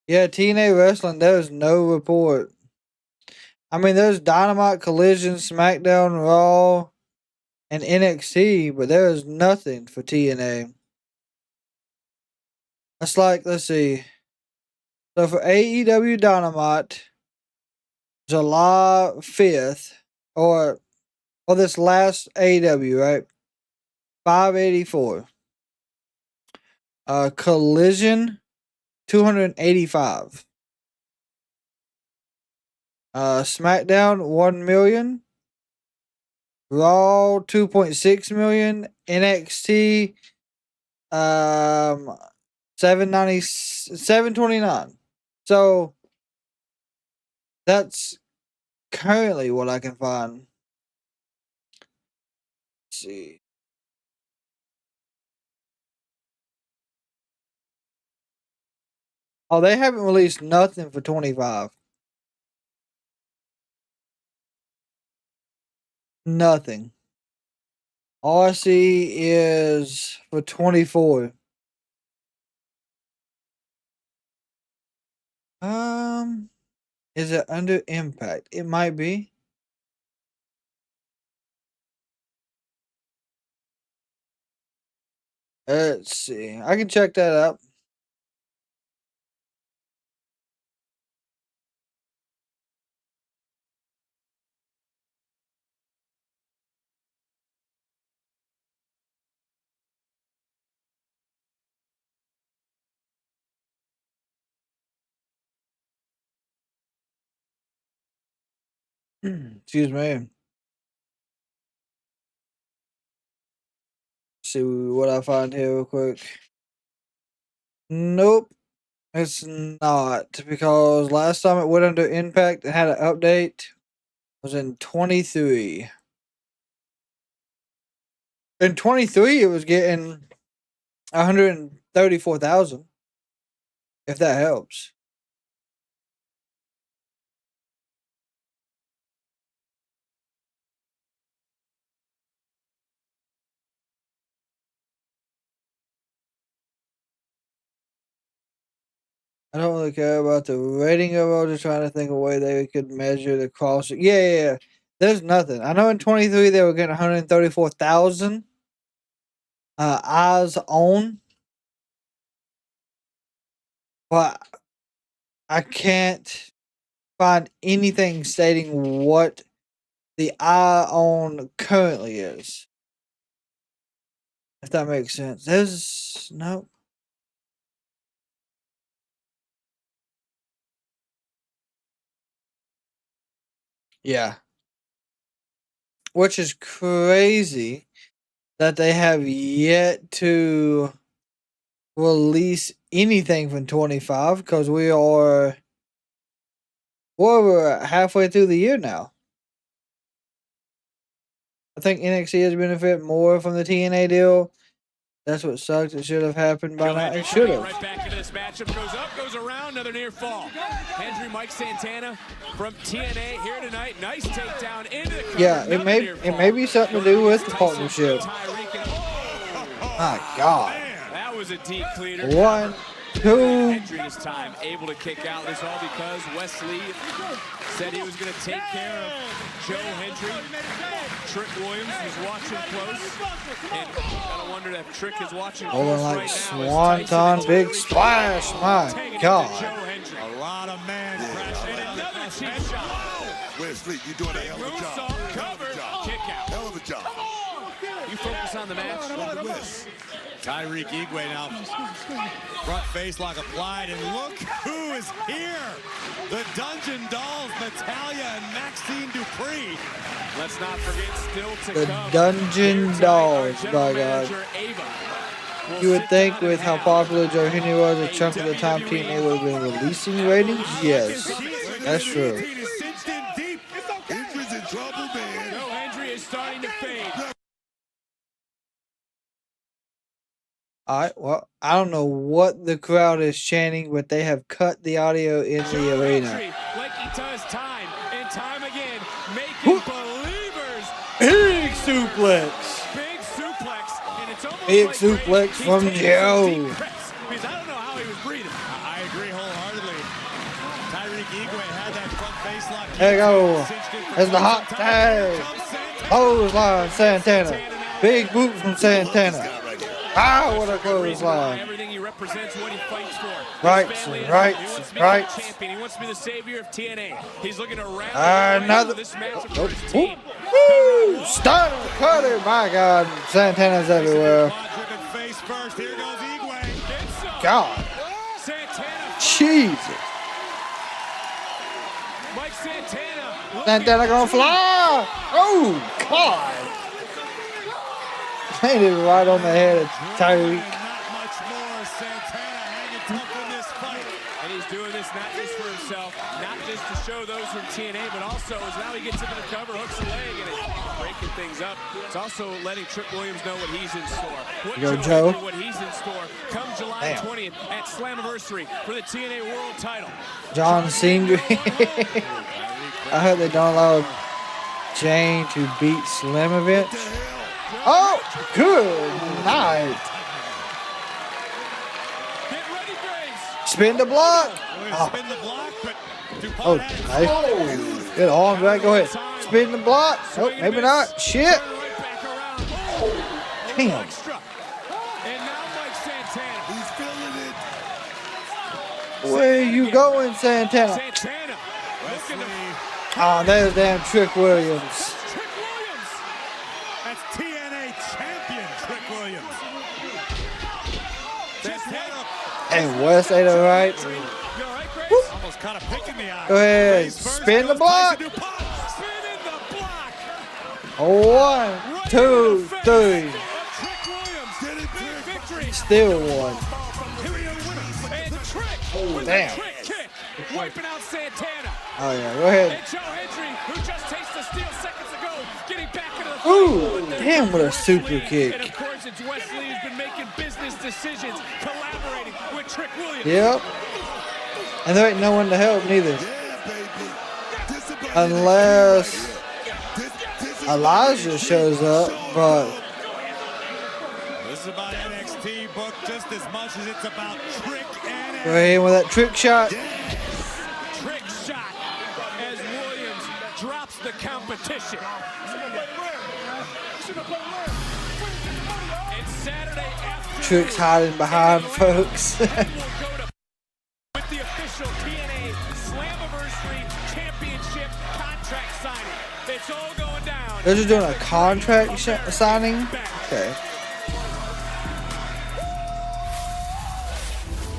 Yeah, TNA Wrestling, there's no report. I mean, there's Dynamite, Collision, SmackDown, Raw, and NXT, but there is nothing for TNA. That's like, let's see. So for AEW Dynamite, July 5th, or this last AEW, right? 584. Collision, 285. SmackDown, 1 million. Raw, 2.6 million. NXT, 729. So that's currently what I can find. Let's see. Oh, they haven't released nothing for 25. Nothing. All I see is for 24. Is it under Impact? It might be. Let's see. I can check that out. Excuse me. See what I find here real quick. Nope, it's not, because last time it went under Impact and had an update was in 23. In 23, it was getting 134,000. If that helps. I don't really care about the rating of it. I'm just trying to think of a way they could measure the cost. Yeah. There's nothing. I know in 23 they were getting 134,000 eyes on, but I can't find anything stating what the eye on currently is. If that makes sense. There's no. Yeah. Which is crazy that they have yet to release anything from 25, because we're halfway through the year now. I think NXT has benefited more from the TNA deal. That's what sucks. It should have happened by now. It should have. Right back into this matchup. Goes up, goes around. Another near fall. Hendry Mike Santana from TNA here tonight. Nice takedown into the cover. Yeah, it may be something to do with the partnership. My God. That was a deep cleaner. 1, 2. Hendry this time able to kick out. This all because Wesley said he was going to take care of Joe Hendry. Trick Williams was watching close. And gotta wonder if Trick is watching close like right Swanton, big splash. My God. A lot of man pressure. And another cheap shot. Wesley, you're doing a hell of a job. Covered. Kick out. Hell of a job. You focus on the match. Tyreek Igwe now, front face lock applied, and look who is here. The Dungeon Dolls, Natalia and Maxine Dupree. Let's not forget, still to The come. Dungeon Dolls, by God. Manager Ava. You would think with how popular Joe Henry was, a chunk of the time TNA would have been releasing ratings. Yes, that's true. Hendry's in trouble, man. Joe Hendry is starting to fade. Alright, well, I don't know what the crowd is chanting, but they have cut the audio in the arena. Like he does time and time again, making believers. Big suplex. Big suplex, and it's almost Big like suplex from Joe. Because I don't know how he was breathing. I agree wholeheartedly. Tyreek Igwe had that front face lock. There you go. There's the hot tag. Clothesline Santana. Big boot from Santana. Ah, what a clothesline. Everything he represents, what he fights for. Rights, rights. Champion. He wants to be the savior of TNA. He's looking to round Another. this matchup Oh, for his team. woo! Stunner cutter. My God, Santana's everywhere. Face first. Here goes Igwe. God. Santana. Jesus. Mike Santana. Santana gonna fly. Oh, God. Hit it right on the head of Tyreek. Not much more. Santana hanging tough in this fight. And he's doing this not just for himself, not just to show those from TNA, but also as now he gets into the cover, hooks the leg, and it's breaking things up. It's also letting Trick Williams know what he's in store. What he's in store come July 20th at Slammiversary for the TNA World Title. John Cena. I heard they don't allow Jane to beat Slim event. Oh, good night. Spin the block. Spin the block, but Oh, nice. Good arm drag. Go ahead. Spin the block. Nope, maybe not. Shit. Damn. And now Mike Santana. He's feeling it. Where you going, Santana? Santana. Oh, there's damn Trick Williams. Trick Williams. That's TNA champion Trick Williams. Santana. And West ain't all right. Almost kind of picking the eye. Go ahead. Spin the block. Spinning the block. 1, 2, 3. Trick Williams. Big victory. Still one. And Trick. Oh, damn. Trick kick. Wiping out Santana. Oh, yeah. Go ahead. And Joe Hendry, who just tasted steel seconds ago, getting back into the Ooh, damn, what a super kick. And of course, it's Wesley who's been making business decisions, collaborating with Trick Williams. Yep. And there ain't no one to help neither. Unless Elijah shows up, but This is about NXT book just as much as it's about Trick and go ahead with that trick shot. Trick shot as Williams drops the competition. And Saturday afternoon, Trick's hiding behind folks. with the official TNA Slammiversary Championship contract signing. It's all going down. They're just doing a contract signing? Okay.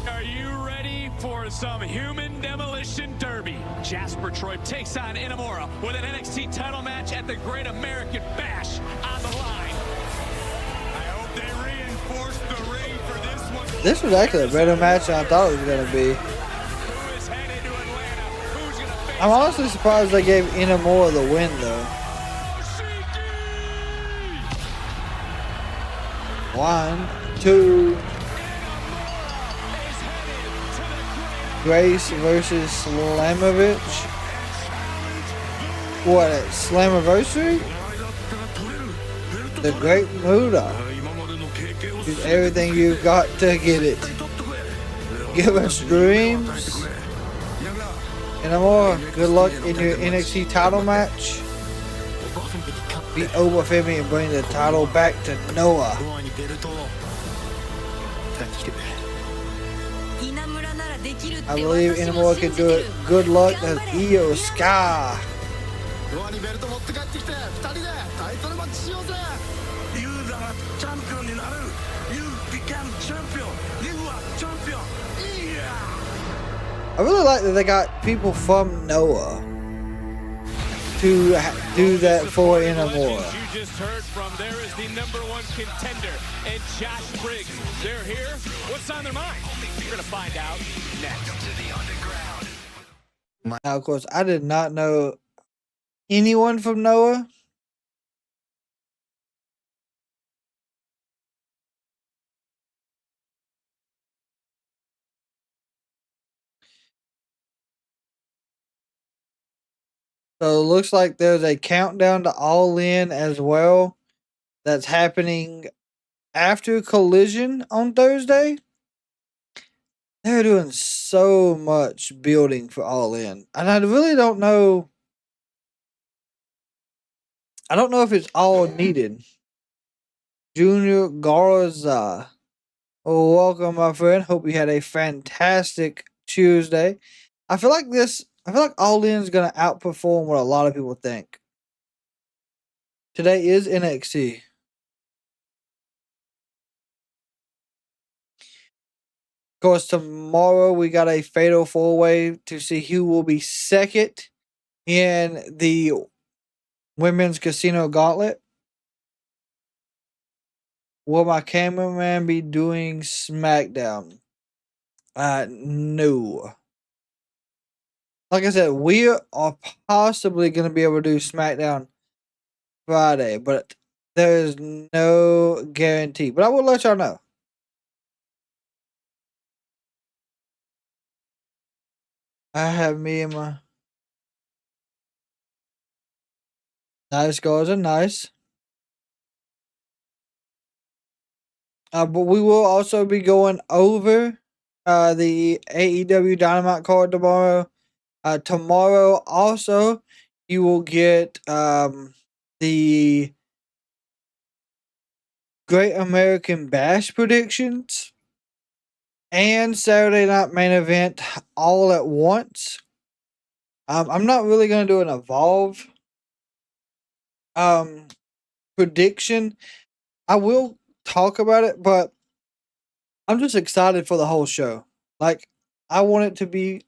Are you ready for some human demolition derby? Jasper Troy takes on Inamura with an NXT title match at the Great American Bash on the line. I hope they reinforce the ring for this one. This was actually a better match than I thought it was going to be. I'm honestly surprised they gave Inamura the win, though. 1, 2. Grace versus Slamovich. What, at Slammiversary? The Great Muda. Use everything you've got to get it. Give us dreams. Inamura, good luck in your NXT title match. Beat Obafemi and bring the title back to Noah. I believe Inamura can do it. Good luck. That's Io Sky. I really like that they got people from Noah to do that for Inamura. You just heard from, there is the #1 contender and Josh Briggs. They're here. What's on their mind? You're going to find out next. Now, of course, I did not know anyone from Noah. So it looks like there's a countdown to All In as well that's happening after Collision on Thursday. They're doing so much building for All In. And I really don't know. I don't know if it's all needed. Junior Garza. Oh, welcome, my friend. Hope you had a fantastic Tuesday. I feel like All In is going to outperform what a lot of people think. Today is NXT. Of course, tomorrow we got a fatal 4-way to see who will be second in the Women's Casino Gauntlet. Will my cameraman be doing SmackDown? No. Like I said, we are possibly going to be able to do SmackDown Friday, but there is no guarantee. But I will let y'all know. I have me and my nice guys are nice. But we will also be going over the AEW Dynamite card tomorrow. Tomorrow also you will get the Great American Bash predictions and Saturday Night Main Event all at once. I'm not really going to do an Evolve prediction. I will talk about it, but I'm just excited for the whole show. Like, I want it to be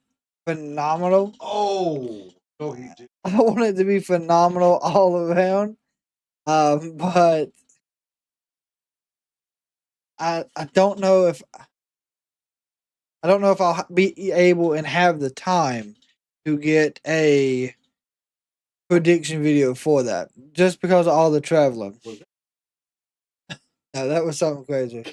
phenomenal. Oh, no, he did. I want it to be phenomenal all around. But I don't know if I'll be able and have the time to get a prediction video for that, just because of all the traveling. No, that was something crazy.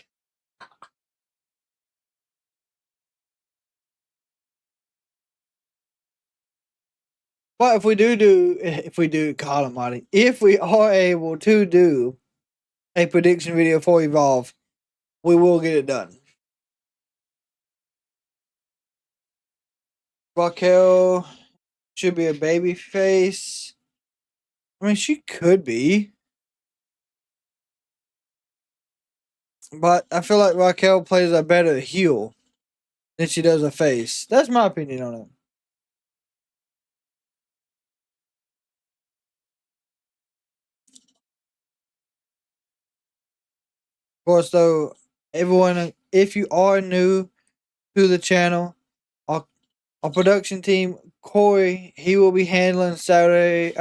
But if we do, God Almighty, if we are able to do a prediction video for Evolve, we will get it done. Raquel should be a baby face. I mean, she could be. But I feel like Raquel plays a better heel than she does a face. That's my opinion on it. Of course, though, everyone, if you are new to the channel, our production team, Corey, he will be handling Saturday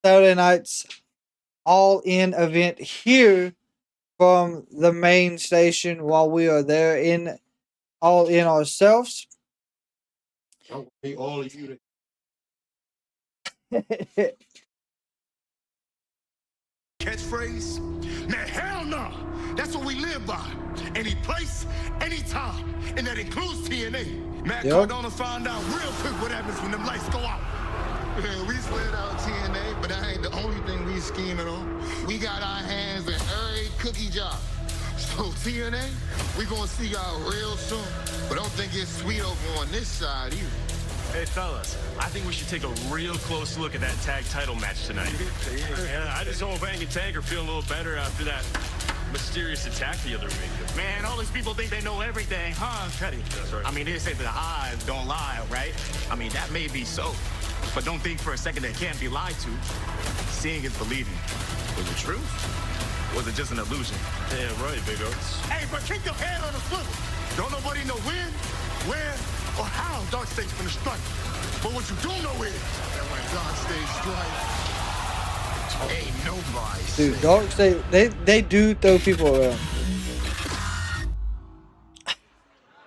night's all-in event here from the main station while we are there in all in ourselves. All of you. Catchphrase? Man, hell no. That's what we live by. Any place, any time. And that includes TNA. Matt Cardona found out real quick what happens when them lights go out. Yeah, we slid out TNA, but that ain't the only thing we scheming on. We got our hands in every cookie jar. So TNA, we gonna see y'all real soon. But don't think it's sweet over on this side either. Hey, fellas, I think we should take a real close look at that tag title match tonight. Yeah, I just hope Hank and Tank are feeling a little better after that mysterious attack the other week. Man, all these people think they know everything, huh, Teddy? That's right. I mean, they say the eyes don't lie, right? I mean, that may be so. But don't think for a second that can't be lied to. Seeing is believing. Was it true? Was it just an illusion? Yeah, right, big oats. Hey, but keep your head on the swivel. Don't nobody know when, where, or how Dark State's gonna strike. But what you do know is that when Dark State strikes, ain't nobody. Dude, Dark State, they do throw people around.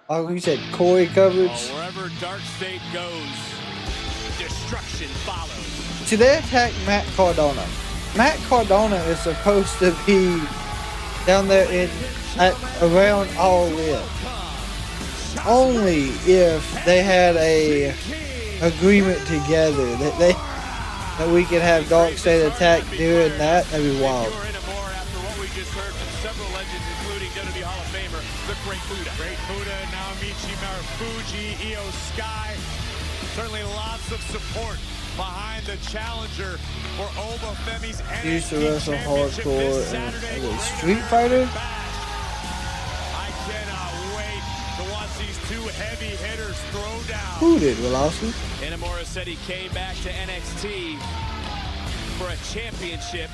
Oh, you said Corey coverage. Wherever Dark State goes, destruction follows. See, they attacked Matt Cardona. Matt Cardona is supposed to be down there around all in. Only if they had a agreement together that we could have Dark State attack during that. That'd be wild. After what we just heard from several legends, including WWE Hall of Famer, the Great Buddha. Great Buddha, Naomichi Marufuji, Io Sky. Certainly lots of support behind the challenger for Oba Femi's Used to NXT wrestle Championship hardcore this Saturday. and Street Fighter. I cannot wait to watch these two heavy hitters throw down. Who did, Wilowski? Inamura said he came back to NXT for a championship.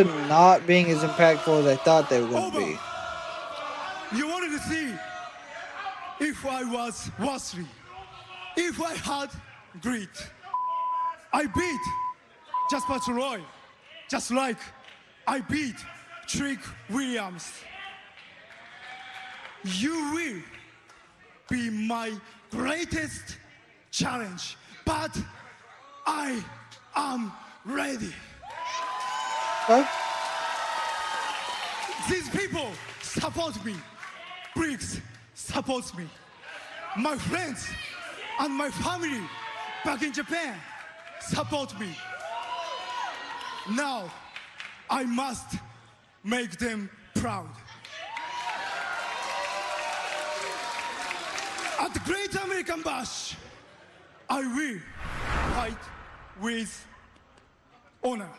not being as impactful as I thought they were going to be. You wanted to see if I was worthy, if I had grit. I beat Jasper Troy, just like I beat Trick Williams. You will be my greatest challenge, but I am ready. Huh? These people support me. Briggs supports me. My friends and my family back in Japan support me. Now, I must make them proud. At the Great American Bash, I will fight with honor.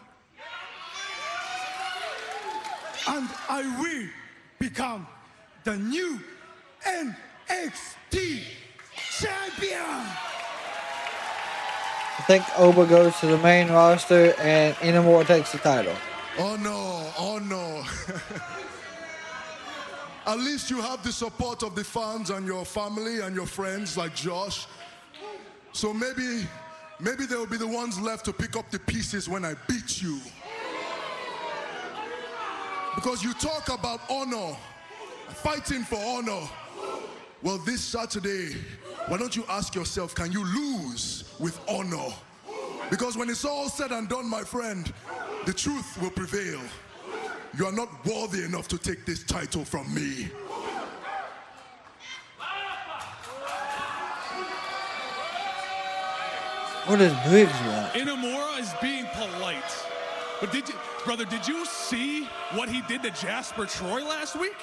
And I will become the new NXT champion. I think Oba goes to the main roster and Inamura takes the title. Oh no, oh no. At least you have the support of the fans and your family and your friends like Josh. So maybe they'll be the ones left to pick up the pieces when I beat you. Because you talk about honor, fighting for honor. Well, this Saturday, why don't you ask yourself, can you lose with honor? Because when it's all said and done, my friend, the truth will prevail. You are not worthy enough to take this title from me. What does Briggs want? Inamura is being polite. But did you see what he did to Jasper Troy last week?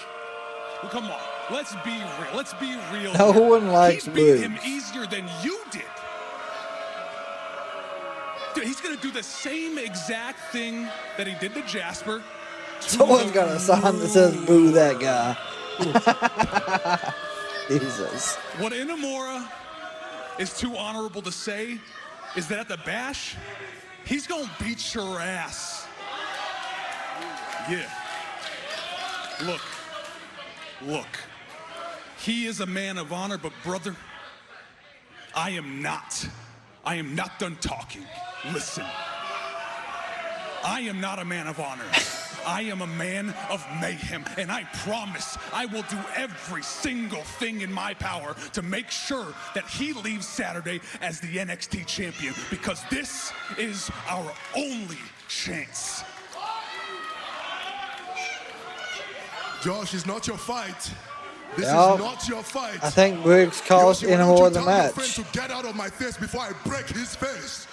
Well, come on, let's be real. Let's be real. No one likes He beat Briggs. him easier than you did. Dude, he's gonna do the same exact thing that he did to Jasper. Someone's got a sign that says "Boo that guy." Jesus. What Inamura is too honorable to say is that at the Bash, he's gonna beat your ass. Yeah. Look. He is a man of honor, but brother, I am not. I am not done talking. Listen. I am not a man of honor. I am a man of mayhem, and I promise I will do every single thing in my power to make sure that he leaves Saturday as the NXT champion, because this is our only chance. Josh, it's not your fight. This Yep. is not your fight. I think Briggs cost Yoshi, why don't Inamura you the tell your match. friend to get out of my face before I break his face.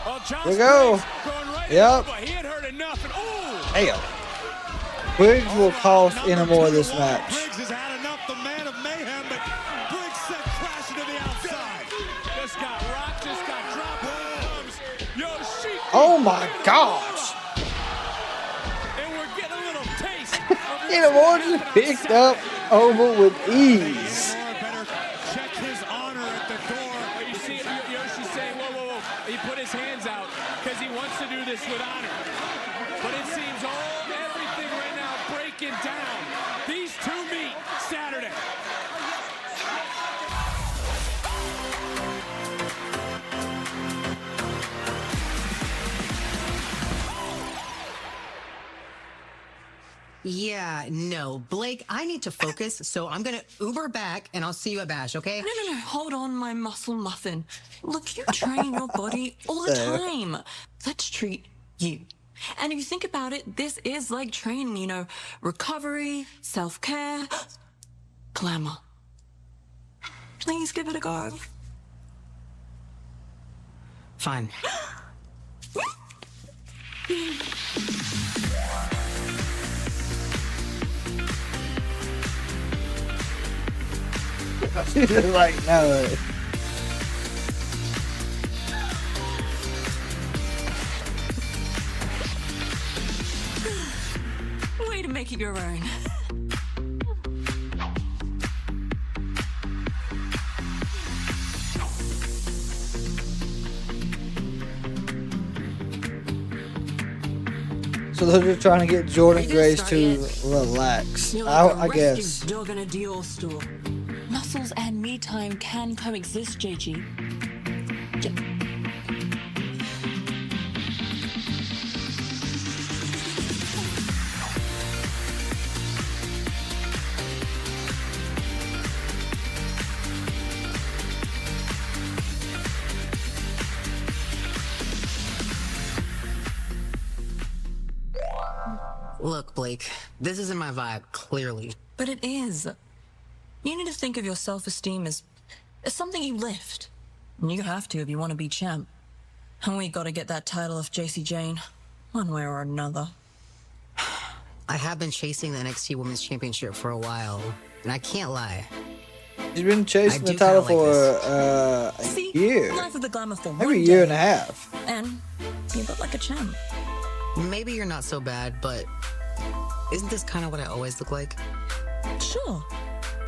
Well, Josh Here we go. Briggs going right Yep. over. He had heard enough, and Damn. Briggs will cost Inamura this match. Briggs has had enough, the man of mayhem, but Briggs sent crashing to the outside. Just got rocked, just got dropped. Here comes Yoshi. Oh my gosh. And we're getting a little taste. Inamura just picked up Oba with ease. Better check his honor at the door. You see Yoshi saying, whoa. He put his hands out because he wants to do this with honor. But it seems everything right now breaking down. These two meet Saturday. Yeah, no. Blake, I need to focus, so I'm gonna Uber back and I'll see you at Bash, okay? No. Hold on, my muscle muffin. Look, you train your body all the time. Let's treat you. And if you think about it, this is like training, you know, recovery, self-care, glamour. Please give it a go. Fine. She's just like, no. Way to make it your own. So they're just trying to get Jordan Grace to relax. I guess. Dog in a Dior store. Muscles and me time can coexist, JG. Look, Blake, this isn't my vibe, clearly. But it is. You need to think of your self-esteem as something you lift. And you have to if you want to be champ. And we gotta get that title off JC Jane, one way or another. I have been chasing the NXT Women's Championship for a while, and I can't lie. She's been chasing the title for a year. Life of the glamour for maybe a year and a half. And you look like a champ. Maybe you're not so bad, but isn't this kind of what I always look like? Sure.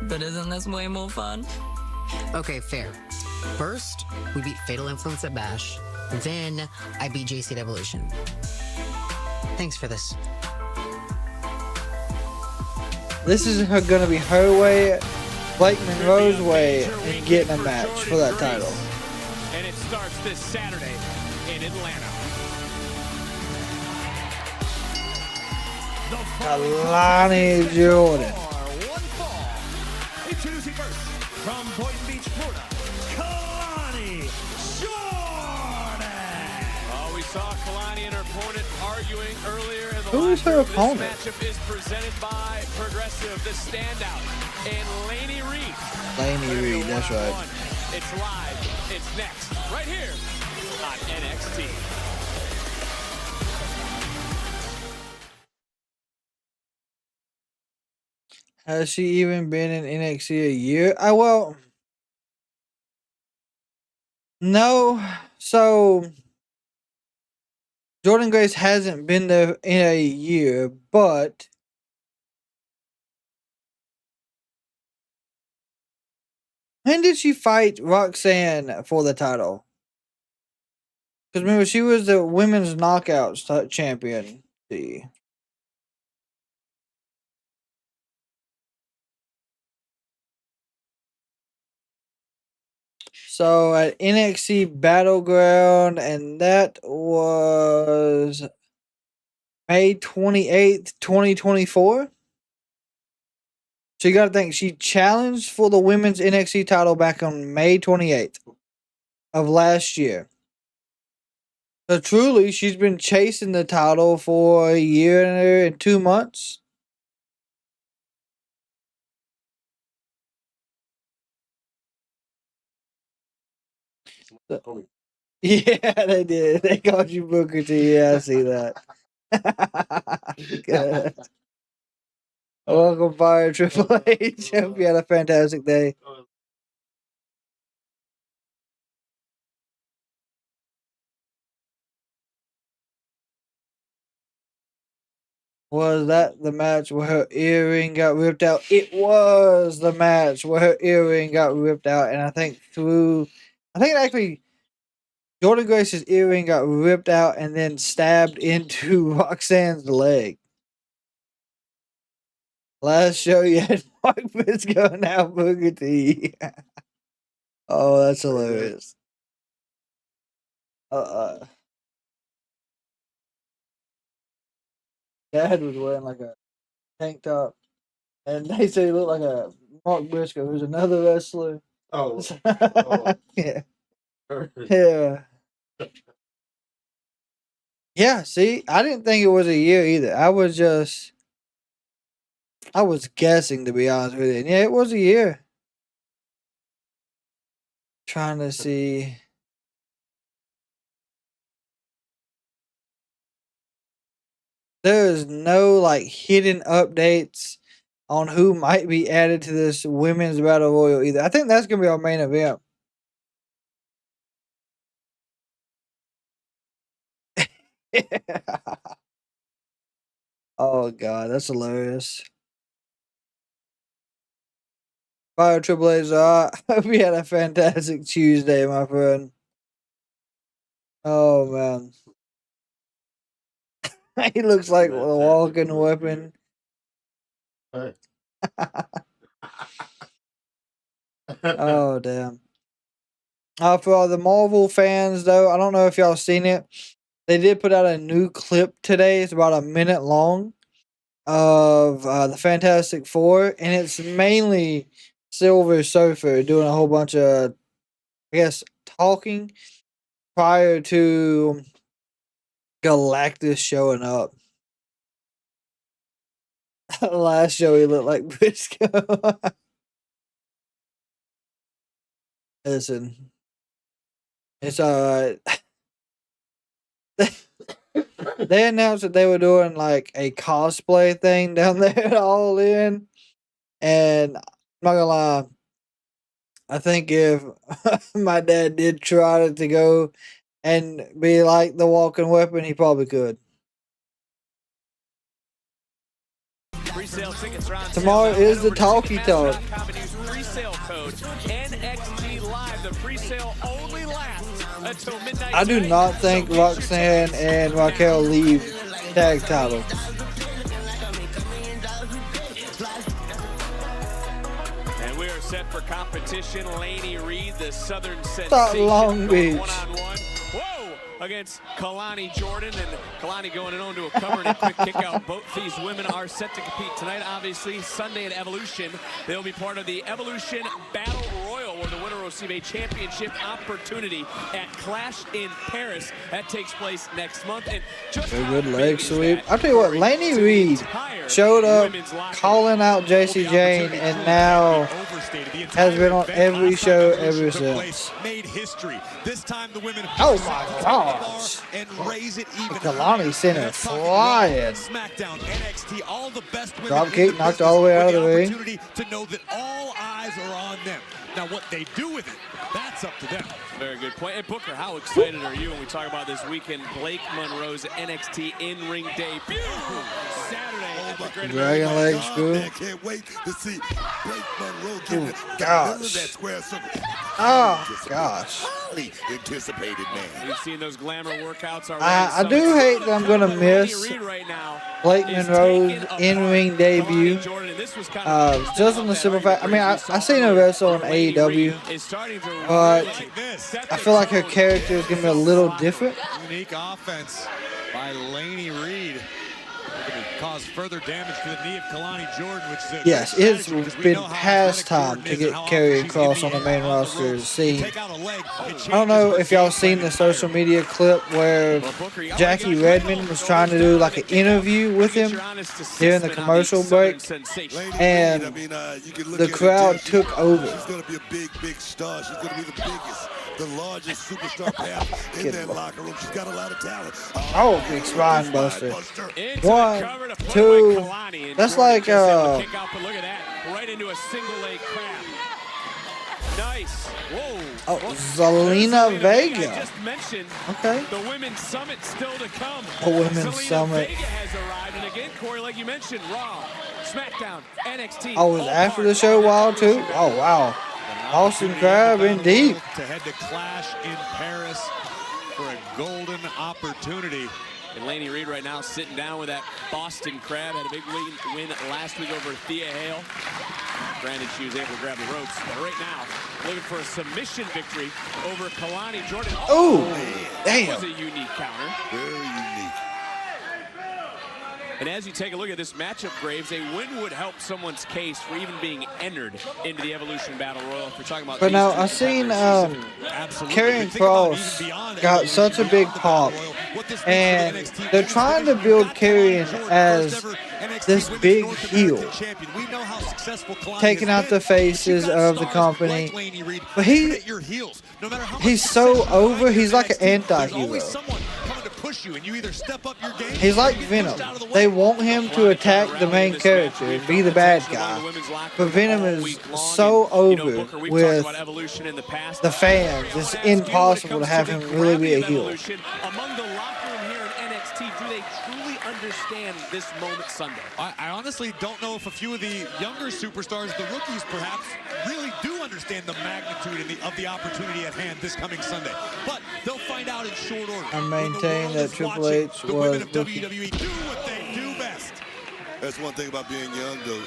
But isn't this way more fun? Okay, fair. First, we beat Fatal Influence at Bash. Then, I beat JC at Evolution. Thanks for this. This is gonna be her way, Blake Monroe's way, in getting a match for that title. And it starts this Saturday in Atlanta. Kalani Jordan. Introducing first, from Boynton Beach, Florida, Kalani Jordan. Oh, we saw Kalani and her opponent arguing earlier in the Who is her opponent? This matchup is presented by Progressive, the standout, and Laney Reed. Laney Reed, that's right. It's live. It's next, right here on NXT. Has she even been in NXT a year? Well, no. So Jordan Grace hasn't been there in a year, but when did she fight Roxanne for the title? Because remember, she was the women's knockouts champion. See. So at NXT Battleground, and that was May 28th, 2024. So you got to think, she challenged for the women's NXT title back on May 28th of last year. So truly, she's been chasing the title for a year and 2 months. Yeah, they did. They called you Booker T. Yeah, I see that. Good. Welcome, Fire Triple H. Hope you had a fantastic day. Was that the match where her earring got ripped out? It was the match where her earring got ripped out, and I think actually Jordan Grace's earring got ripped out and then stabbed into Roxanne's leg. Last show you had Mark Briscoe and now Booker T. Oh, that's hilarious. Dad was wearing like a tank top, and they say he looked like a Mark Briscoe, who's another wrestler. Oh. Yeah. Yeah. Yeah, see, I didn't think it was a year either. I was guessing, to be honest with you. And yeah, it was a year. Trying to see. There's no like hidden updates on who might be added to this women's battle royal either. I think that's gonna be our main event. Oh god, that's hilarious. Fire Triple H, I hope you had a fantastic Tuesday, my friend. Oh man. He looks like a walking weapon. Oh, damn. For all the Marvel fans, though, I don't know if y'all seen it. They did put out a new clip today. It's about a minute long of the Fantastic Four, and it's mainly Silver Surfer doing a whole bunch of, I guess, talking prior to Galactus showing up. Last show, he looked like Briscoe. Listen, it's alright. They announced that they were doing like a cosplay thing down there, All In, and I'm not gonna lie, I think if my dad did try to go and be like the walking weapon, he probably could. Tomorrow is the Talkie Talk. Pre-sale code NXT Live. The pre-sale only lasts until midnight. I do not think Roxanne and Raquel leave tag titles. And we are set for competition. Laney Reed, the Southern Sensation, Long Beach. one-on-one. Whoa! Against Kalani Jordan, and Kalani going in on to a cover and a quick kick out. Both these women are set to compete tonight. Obviously, Sunday at Evolution, they'll be part of the Evolution Battle Royal, where the winner will receive a championship opportunity at Clash in Paris. That takes place next month. And just a good leg sweep. I'll tell you what, Laney Reed showed up calling out JC Jane, and now has been on every show ever since. Made history. This time the women. Oh my gosh. And raise it even. Kalani sent it flying. SmackDown, NXT, all the best women. Drop kick, knocked all the way out of the ring. To know that all eyes are on them. Now what they do with it, that's up to them. Very good point. And Booker, how excited are you when we talk about this weekend? Blake Monroe's NXT in-ring debut Saturday at the Great Dragon leg screw. I can't wait to see Blake Monroe get that square circle. Oh gosh. Highly anticipated, man. We've seen those glamour workouts already. I do hate that I'm gonna miss Blake Monroe's in-ring debut. Just on the simple fact, I mean, I seen her wrestle on AEW, but I feel like her character is gonna be a little different. Unique offense by Laney Reed. Cause further damage to the knee of Kalani Jordan, which is a yes, it's been past time to get Karrion Kross on the main roster scene. I don't know if y'all seen the social media clip where Jackie Redmond was trying to do like an interview with him during the commercial break, and the crowd took over. She's going to be a big star. She's going to be the biggest, the largest superstar path in that locker room. She's got a lot of talent. Oh, big spine buster. 1, 2. That's like look at that, right into a single leg crab. Nice. Whoa. Oh, Zelina Vega. Just mentioned. Okay. The Women's Summit still to come. The Women's Summit. Vega has arrived, and again, Corey, like you mentioned, Raw, SmackDown, NXT. Oh, it was after the show wild too? Oh wow. Austin Crab indeed. To head to Clash in Paris for a golden opportunity. And Laney Reed right now sitting down with that Boston Crab. Had a big win last week over Thea Hale. Granted, she was able to grab the ropes. But right now, looking for a submission victory over Kalani Jordan. Oh, damn. That was a unique counter. Very unique. And as you take a look at this matchup, Graves, a win would help someone's case for even being entered into the Evolution Battle Royal. If we're talking about but now I've seen Karrion Kross got such a big pop, and they're trying to build Karrion as this big heel, taking out the faces of the company. But he's so over. He's like an anti-hero. He's like Venom. They want him to attack the main character and be the bad guy. But Venom is so over with the fans. It's impossible to have him really be a heel. Among the locker room here in NXT, do they truly understand this moment Sunday? I honestly don't know if a few of the younger superstars, the rookies perhaps, really do understand the magnitude of the opportunity at hand this coming Sunday. But They'll find out in short order. I maintain that Triple H the women was of WWE do what they do best. That's one thing about being young, though,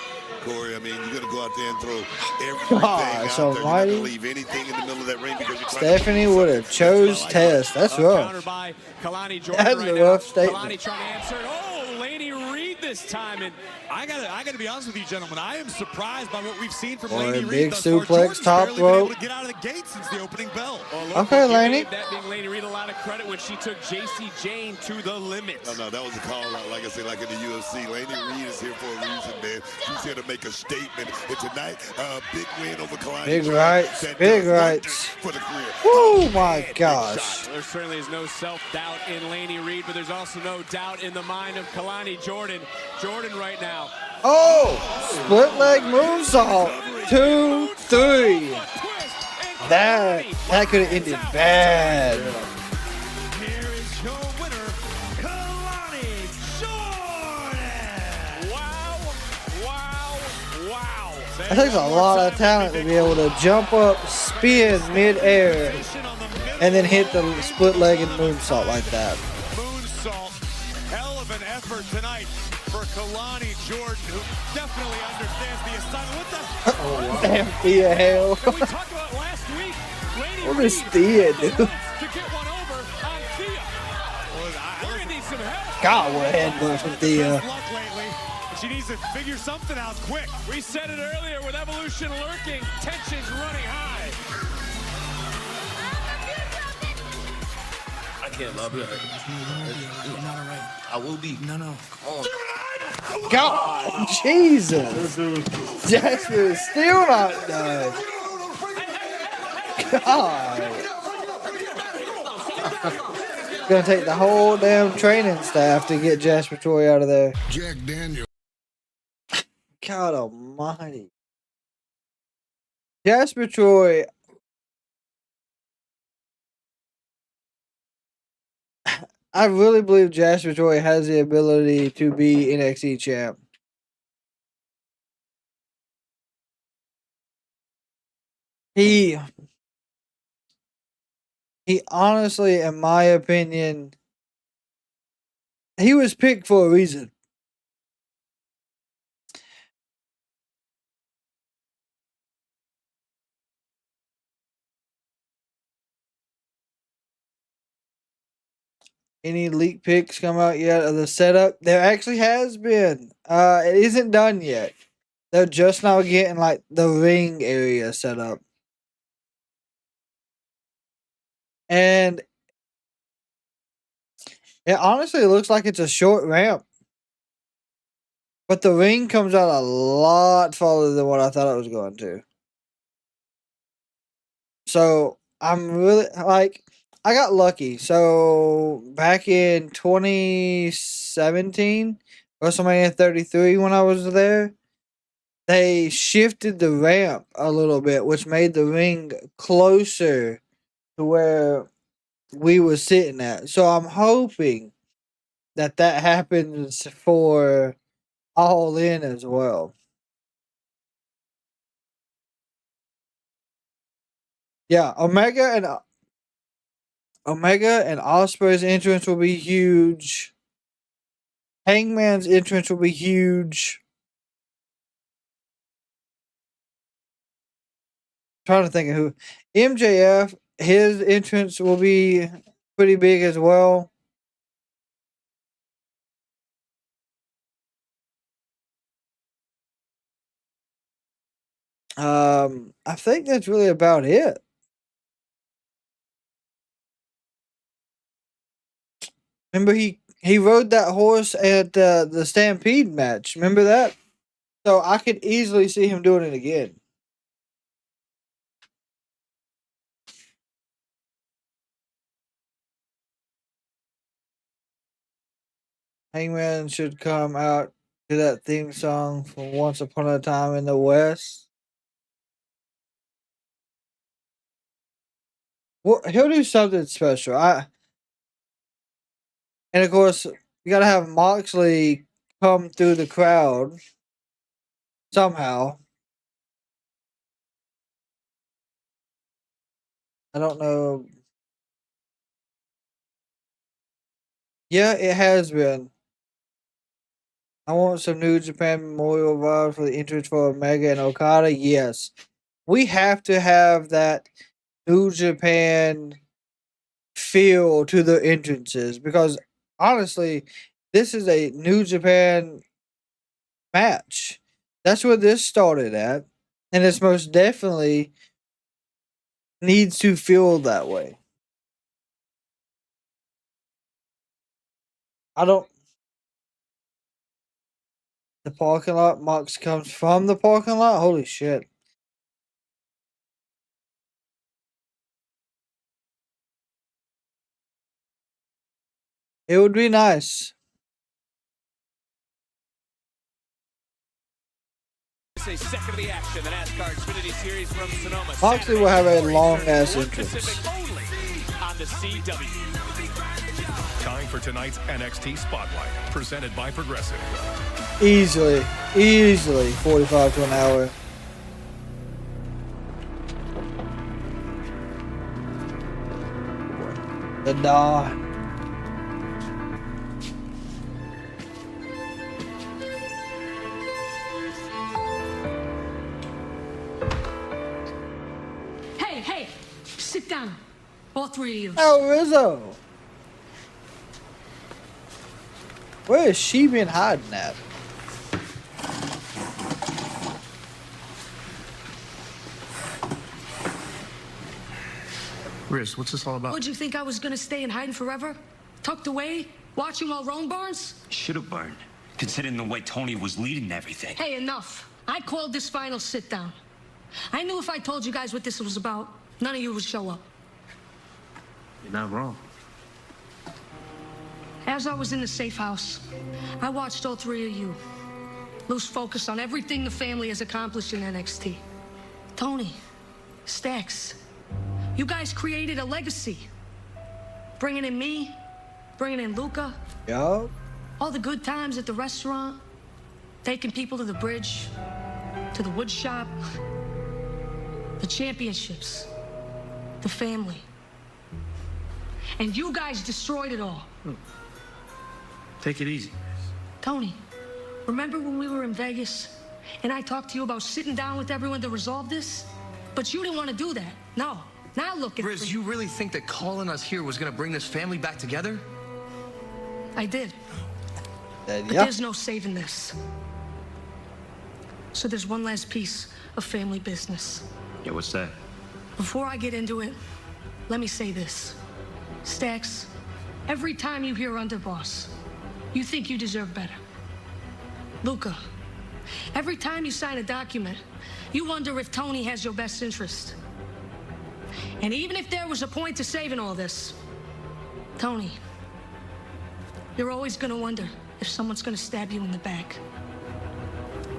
Corey. I mean, you're going to go out there and throw everything Gosh out there. You're not going to almighty. leave anything in the middle of that ring because you're Stephanie would have chose Test. That's rough. Countered by Kalani Jordan That's right a now. rough statement. Kalani trying to answer it. Oh, Laney Reed this time. And I gotta be honest with you, gentlemen. I am surprised by what we've seen from Boy, Laney Reed big thus far. suplex, Jordan's top barely been able rope. to get out of the gate since the opening bell. Okay, Laney. That being Laney Reed a lot of credit when she took JC Jane to the limit. No, that was a call out, like I said, like in the UFC. Laney Reed is here for a reason, man. She's here to make a statement. And tonight, big win over Kalani. Big rights. Big rights. For the career. Oh my gosh. There certainly is no self-doubt in Laney Reed, but there's also no doubt in the mind of Kalani Jordan. Jordan right now. Oh, split leg moonsault. 2, 3. That could have ended bad. Here is your winner, Kalani Jordan. Wow. It takes a lot of talent to be able to jump up, spin mid-air, and then hit the split-legged moonsault like that. Moonsault, hell of an effort tonight for Kalani Jordan, who definitely understands the assignment. What the? Damn, Thea hell. Can we talk about last week? Laney What Reed is Thea, dude? to get one over on Thea. We're gonna need some help. God, what a headbutt from Thea. Best luck lately. She needs to figure something out quick. We said it earlier with Evolution lurking, tensions running high. I can't love it. You're not all right. I will be. No. Come on. God, Jesus. Jasper is still not done. God. Gonna take the whole damn training staff to get Jasper Troy out of there. Jack Daniel. God almighty. Jasper Troy. I really believe Jasper Troy has the ability to be NXT champ. He honestly, in my opinion, he was picked for a reason. Any leak picks come out yet of the setup? There actually has been. It isn't done yet. They're just now getting like the ring area set up. And it honestly looks like it's a short ramp. But the ring comes out a lot farther than what I thought it was going to. So I'm really like, I got lucky. So back in 2017, WrestleMania 33, when I was there, they shifted the ramp a little bit, which made the ring closer to where we were sitting at. So I'm hoping that happens for All In as well. Yeah, Omega and Ospreay's entrance will be huge. Hangman's entrance will be huge. Trying to think of who. MJF, his entrance will be pretty big as well. I think that's really about it. Remember he rode that horse at the Stampede match. Remember that? So I could easily see him doing it again. Hangman should come out to that theme song from Once Upon a Time in the West. Well, he'll do something special. And of course, you gotta have Moxley come through the crowd somehow. I don't know. Yeah, it has been. I want some New Japan Memorial vibe for the entrance for Omega and Okada. Yes. We have to have that New Japan feel to the entrances because honestly, this is a New Japan match. That's where this started at. And it's most definitely needs to feel that way. I don't. The parking lot. Mox comes from the parking lot. Holy shit. It would be nice. A second of the action, the NASCAR Xfinity Series from Sonoma. Moxley will have a long ass entrance. On the CW. Time for tonight's NXT Spotlight, presented by Progressive. Easily 45 to an hour. The Dawn. Hey, sit down. All three of you. Oh, Rizzo. Where is she been hiding at? Riz, what's this all about? What'd you think I was gonna stay and hiding forever? Tucked away? Watching while Rome burns? Should have burned, considering the way Tony was leading everything. Hey, enough. I called this final sit down. I knew if I told you guys what this was about, none of you would show up. You're not wrong. As I was in the safe house, I watched all three of you lose focus on everything the family has accomplished in NXT. Tony, Stax, you guys created a legacy. Bringing in me, bringing in Luca. Yup. All the good times at the restaurant, taking people to the bridge, to the wood shop, the championships, the family. And you guys destroyed it all. Take it easy. Tony, remember when we were in Vegas and I talked to you about sitting down with everyone to resolve this? But you didn't want to do that. No. Now look at Riz, you really think that calling us here was gonna bring this family back together? I did. But Yeah. there's no saving this. So there's one last piece of family business. Yeah, what's that? Before I get into it, let me say this. Stax, every time you hear underboss, you think you deserve better. Luca, every time you sign a document, you wonder if Tony has your best interest. And even if there was a point to saving all this, Tony, you're always gonna wonder if someone's gonna stab you in the back.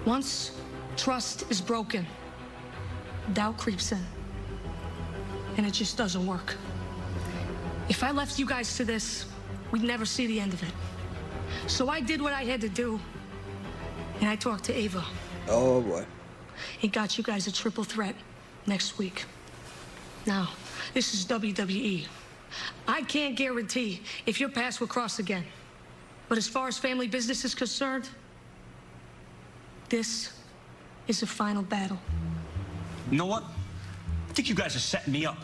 Once trust is broken, doubt creeps in, and it just doesn't work. If I left you guys to this, we'd never see the end of it. So I did what I had to do, and I talked to Ava. Oh boy. He got you guys a triple threat next week. Now, this is WWE. I can't guarantee if your paths will cross again. But as far as family business is concerned, this is the final battle. You know what? I think you guys are setting me up.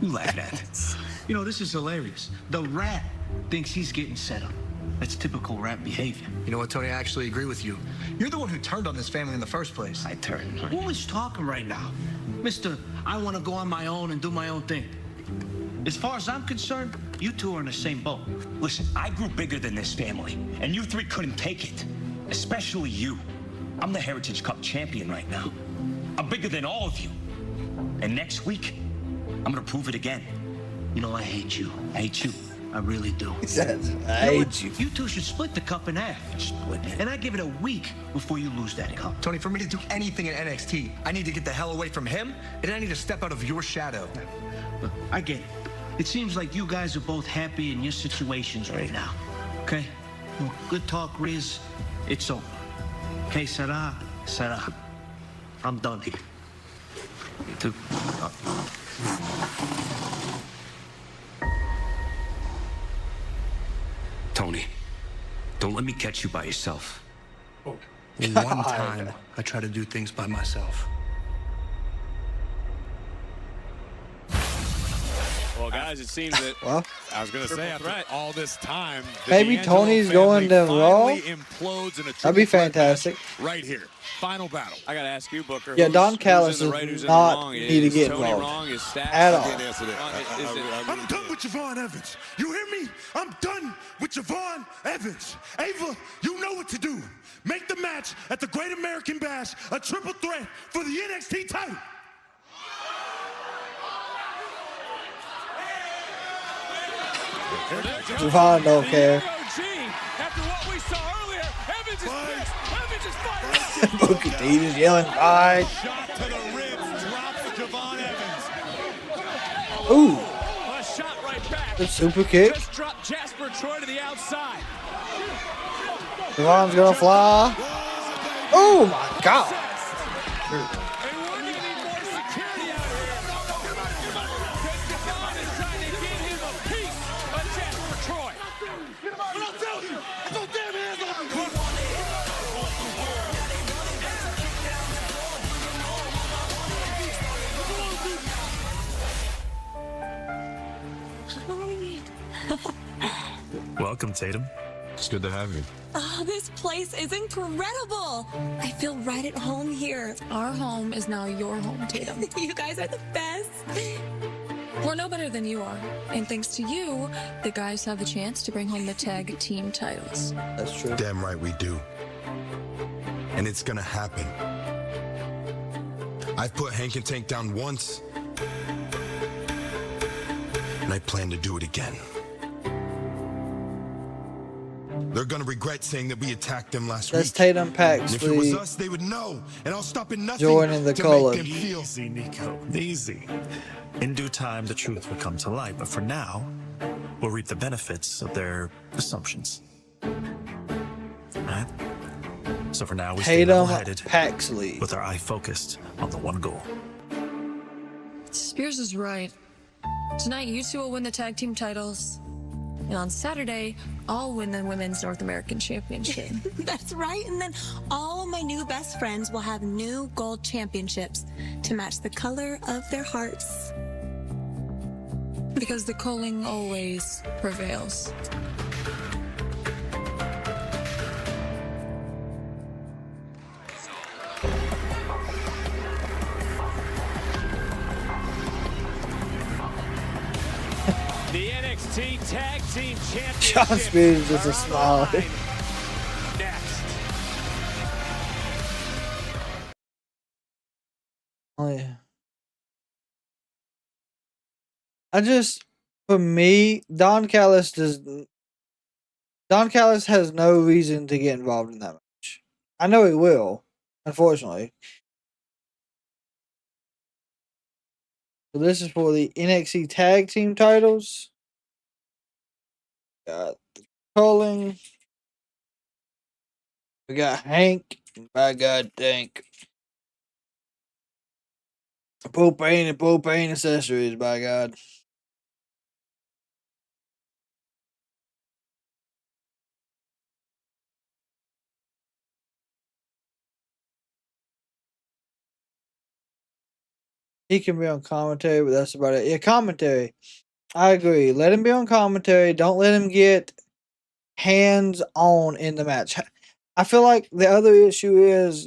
You laugh at it. You know, this is hilarious. The rat thinks he's getting set up. That's typical rat behavior. You know what, Tony? I actually agree with you. You're the one who turned on this family in the first place. I turned. Who is talking right now? Mr. I want to go on my own and do my own thing. As far as I'm concerned, you two are in the same boat. Listen, I grew bigger than this family, and you three couldn't take it. Especially you. I'm the Heritage Cup champion right now. I'm bigger than all of you. And next week, I'm gonna prove it again. You know, I hate you. I hate you. I really do. He says, I You know hate what? you. You two should split the cup in half. Split it. And I give it a week before you lose that cup. Tony, for me to do anything in NXT, I need to get the hell away from him, and I need to step out of your shadow. Look, I get it. It seems like you guys are both happy in your situations right now. Okay? Well, good talk, Riz. It's over. Okay, Sarah? Sarah. I'm done here. Me too. He let me catch you by yourself. One time, I try to do things by myself. Well, guys, it seems that I was going to say, after all this time, the maybe D'Angelo Tony's family going to Raw. finally implodes in a That'd be triple threat fantastic. match right here. Final battle. I got to ask you, Booker. Yeah, who's Don Callis in the right, does who's in not the wrong? need to Is get Tony involved wrong? Is Stacks at wrong? all. Can't answer that. I'm done with Javon Evans. You hear me? I'm done with Javon Evans. Ava, you know what to do. Make the match at the Great American Bash a triple threat for the NXT title. Javon don't care. After what we saw earlier, Evans is pissed. Evans is fighting. Booker T is yelling, "Fight!" Shot to the ribs drops Javon Evans. Ooh, A shot right back. the super kick. Just dropped Jasper Troy to the outside. Javon's gonna fly. Oh my God! Welcome, Tatum. It's good to have you. Oh, this place is incredible. I feel right at home here. Our home is now your home, Tatum. You guys are the best. We're no better than you are. And thanks to you, the guys have the chance to bring home the tag team titles. That's true. Damn right we do. And it's gonna happen. I've put Hank and Tank down once, and I plan to do it again. They're gonna regret saying that we attacked them last week. That's Tatum And if it was Paxley us, they would know, and I'll stop at nothing joining the to Culling. make them feel. Easy, Nico. Easy. In due time, the truth will come to light, but for now, we'll reap the benefits of their assumptions. Alright? So for now, we stay Tatum level-headed Paxley. with our eye focused on the one goal. Spears is right. Tonight, you two will win the tag team titles. And on Saturday, I'll win the Women's North American Championship. That's right. And then all of my new best friends will have new gold championships to match the color of their hearts. Because the Culling always prevails. The NXT Tag Team Championship. John Spears is just a smile. Next. Oh yeah. For me, Don Callis has no reason to get involved in that match. I know he will, unfortunately. So this is for the NXT Tag Team titles. Got the Culling. We got Hank. By God, Tank. Propane and propane accessories, by God. He can be on commentary, but that's about it. Yeah, commentary. I agree. Let him be on commentary. Don't let him get hands-on in the match. I feel like the other issue is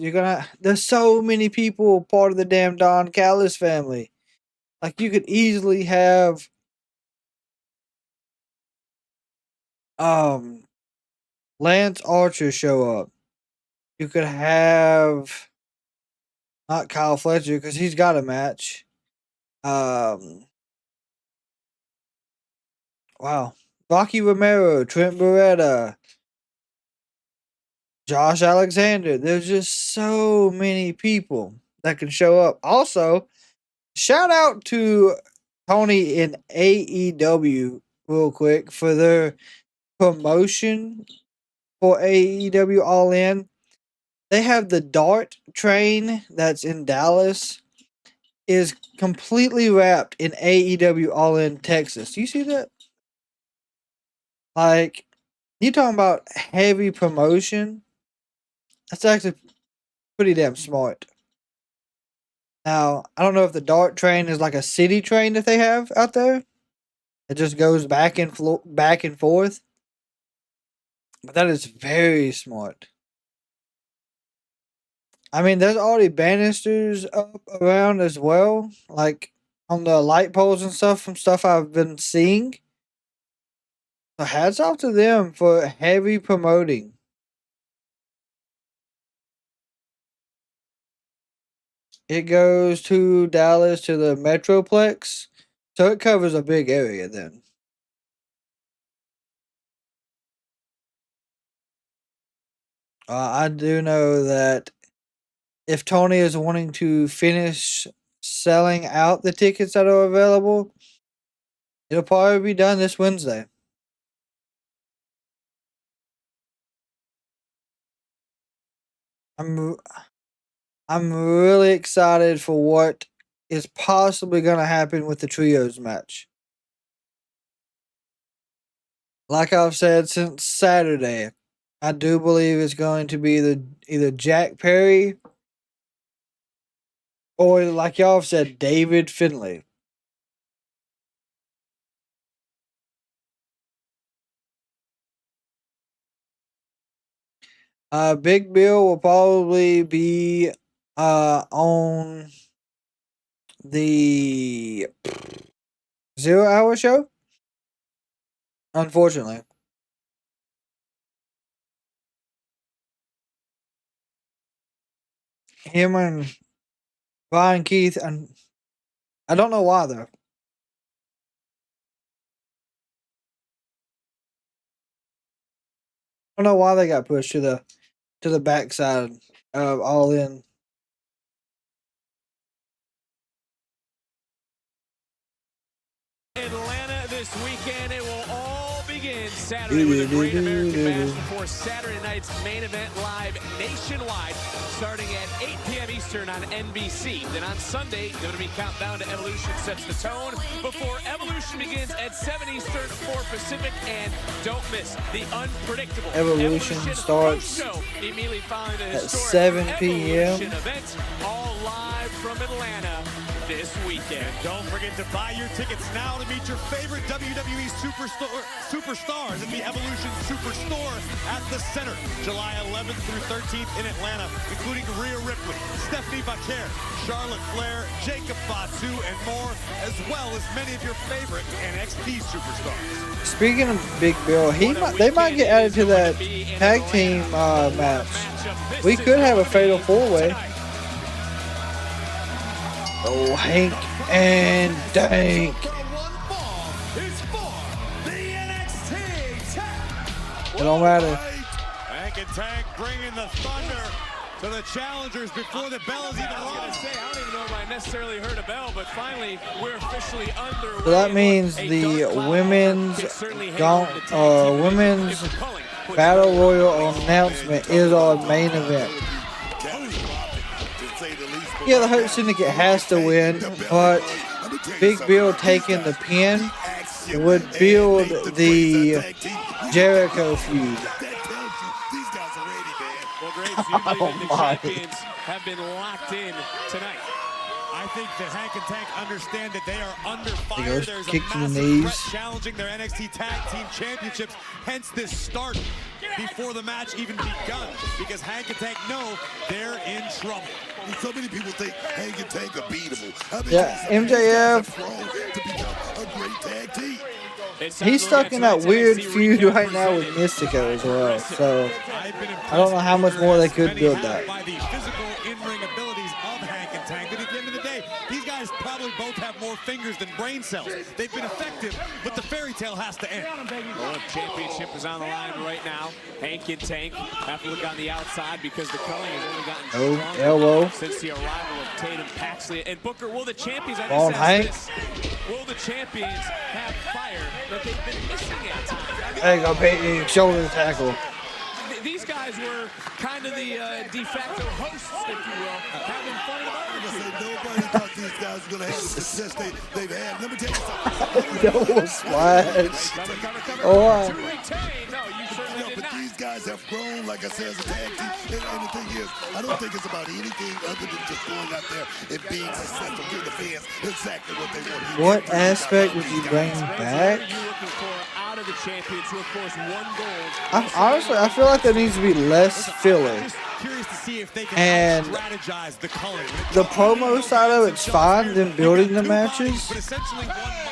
there's so many people part of the damn Don Callis family. Like, you could easily have Lance Archer show up. You could have not Kyle Fletcher because he's got a match. Wow. Rocky Romero, Trent Beretta, Josh Alexander. There's just so many people that can show up. Also, shout out to Tony in AEW real quick for their promotion for AEW All In. They have the Dart train that's in Dallas is completely wrapped in AEW All In Texas. Do you see that? Like, You talking about heavy promotion? That's actually pretty damn smart. Now, I don't know if the Dart train is like a city train that they have out there. It just goes back and forth. But that is very smart. I mean, there's already banisters up around as well, like on the light poles and stuff from stuff I've been seeing. So hats off to them for heavy promoting. It goes to Dallas to the Metroplex, so it covers a big area then. I do know that if Tony is wanting to finish selling out the tickets that are available, it'll probably be done this Wednesday. I'm really excited for what is possibly going to happen with the trios match. Like I've said since Saturday, I do believe it's going to be either Jack Perry or, like y'all have said, David Finlay. Big Bill will probably be on the 0 Hour show. Unfortunately. Him and Brian Keith, and I don't know why though. I don't know why they got pushed to the backside of All In. Atlanta this weekend, it will all begin Saturday with a Great American Bash before Saturday night's main event live nationwide, starting at 8 p.m. Eastern on NBC. Then on Sunday, WWE Countdown to Evolution sets the tone before Evolution begins at 7 Eastern, 4 Pacific, and don't miss the unpredictable Evolution starts show immediately following the at 7 p.m. event, all live from Atlanta this weekend. Don't forget to buy your tickets now to meet your favorite WWE superstars at the Evolution Superstore at the Center, July 11th through 13th in Atlanta, including Rhea Ripley, Stephanie Baker, Charlotte Flair, Jacob Fatu, and more, as well as many of your favorite NXT superstars. Speaking of Big Bill, they might get added to that tag team match. We could have a fatal 4-way. Oh, Hank and Dank. It don't matter. Hank and Tank bringing the thunder to the challengers before the bell is even rung. I don't even know if I necessarily heard a bell, but finally we're officially underway. So that means the women's Battle Royal announcement is our main event. Yeah, the Hurt Syndicate has to win, but Big Bill taking the pin would build the Jericho feud. Well, great. The champions have been locked in tonight. I think that Hank and Tank understand that they are under fire. There's kick a to the massive knees. threat challenging their NXT Tag Team Championships. Hence this start before the match even begun, because Hank and Tank know they're in trouble. So many people think Hank and Tank are beatable. Yeah, MJF. A great tag team. He's stuck in that weird feud right now with Mystico as well. So I don't know how much more they could build that. By the physical in-ring abilities of Hank and Tank, but at the end of the day, these guys probably both have more fingers than brain cells. They've been effective, but the fairy tale has to end. The championship is on the line right now. Hank and Tank have to look on the outside because the Culling has only gotten stronger elbow. since the arrival of Tatum, Paxley, and Booker. Will the champions? On Hank. Will the champions have fire that they've been missing at times? There you go, Peyton. Shoulder tackle. these guys were kind of the de facto hosts, if you will, having fun at the barbecue. Nobody thought these guys were going to have the success they've had. Let me tell you something. Double splash. Oh, But these guys have grown, like I said, as a tag team. And the thing is, I don't think it's about anything other than just going out there and being successful, giving the fans exactly what they want. what aspect would you bring back? Out of the champions who, of course, won gold. Honestly, I feel like there needs to be less filler. Curious to see if they can And strategize the Culling. the promo side of it's fine, them building the matches.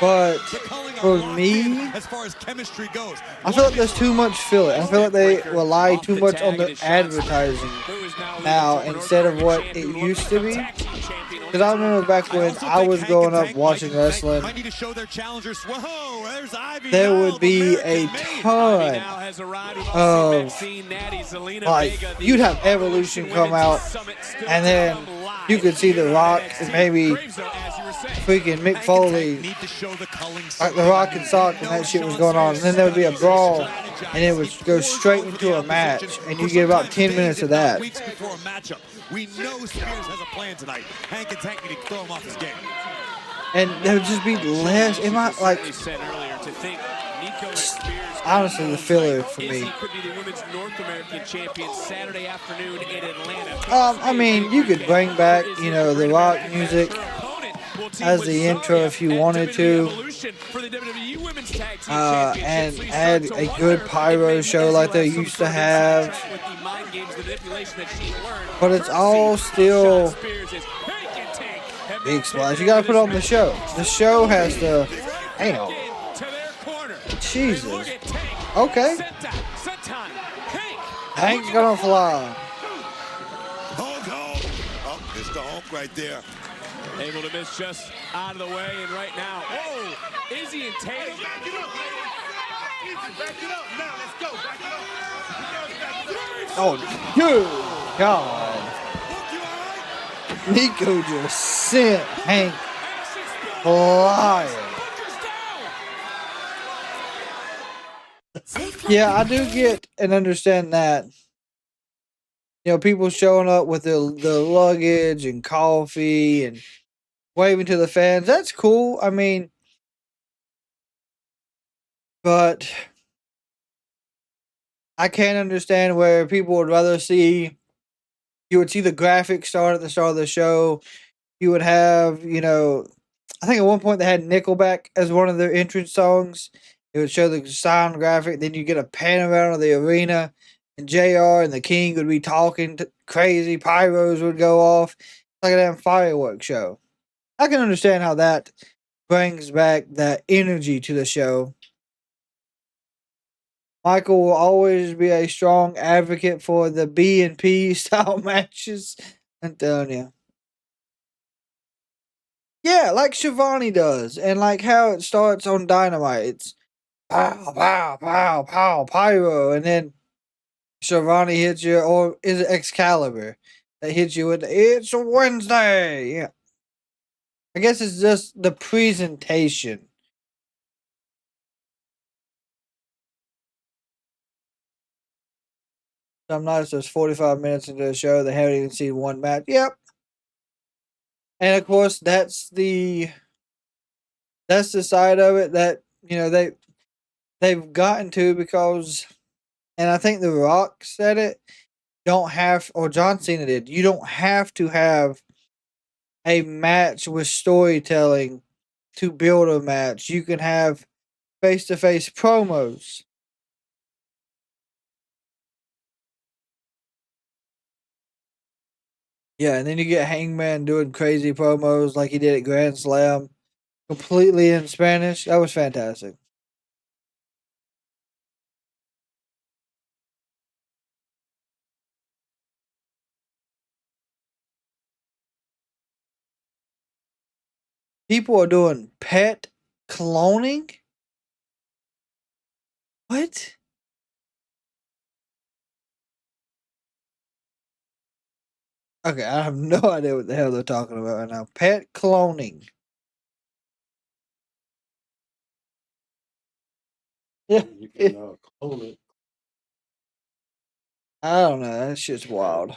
But for me, as far as chemistry goes, I feel like there's too much filler. I feel like they rely too much on the advertising now instead of what it used to be. Because I remember back when I was growing up watching wrestling, there would be a ton of, like, you'd have Evolution come out, and then you could see The Rock and maybe freaking Mick Foley, like The Rock and Sock, and that shit was going on. And then there would be a brawl, and it would go straight into a match, and you get about 10 minutes of that. Weeks before a matchup, we know Spears has a plan tonight. Hank and Tank need to throw him off his game. And there would just be less. It might, like, honestly, the filler for me. I mean, you could bring back, you know, the rock music as the intro if you wanted to, and add a good pyro show like they used to have. But it's all still big splash. You gotta put on the show. The show has to. Damn. Jesus. Okay. Hank's gonna fly. Oh, it's the Hulk right there. Able to miss just out of the way, and right now, oh, Izzy and Tatum. Back it up. Now let's go. Back it up. Oh, good God. Nico just sent Hank flying. Yeah, I do get and understand that. You know, people showing up with the luggage and coffee and waving to the fans. That's cool. I mean, but I can't understand where people would rather see. You would see the graphics start at the start of the show. You would have, you know, I think at one point they had Nickelback as one of their entrance songs. It would show the sound graphic. Then you get a pan around of the arena, and JR and the King would be talking crazy. Pyros would go off. Like a damn fireworks show. I can understand how that brings back that energy to the show. Michael will always be a strong advocate for the B&P style matches. I'm telling you. Yeah, like Shivani does. And like how it starts on Dynamite. It's pow, pow, pow, pow, pyro. And then Shivani hits you, or is it Excalibur that hits you with It's a Wednesday? Yeah. I guess it's just the presentation. Some nights there's 45 minutes into the show. They haven't even seen one match. Yep. And of course, that's the side of it that, you know, they've gotten to because, and I think The Rock said it, or John Cena did, you don't have to have a match with storytelling to build a match. You can have face-to-face promos. Yeah, and then you get Hangman doing crazy promos like he did at Grand Slam, completely in Spanish. That was fantastic. People are doing pet cloning? What? Okay, I have no idea what the hell they're talking about right now. Pet cloning. Yeah. You can clone it. I don't know. That shit's wild.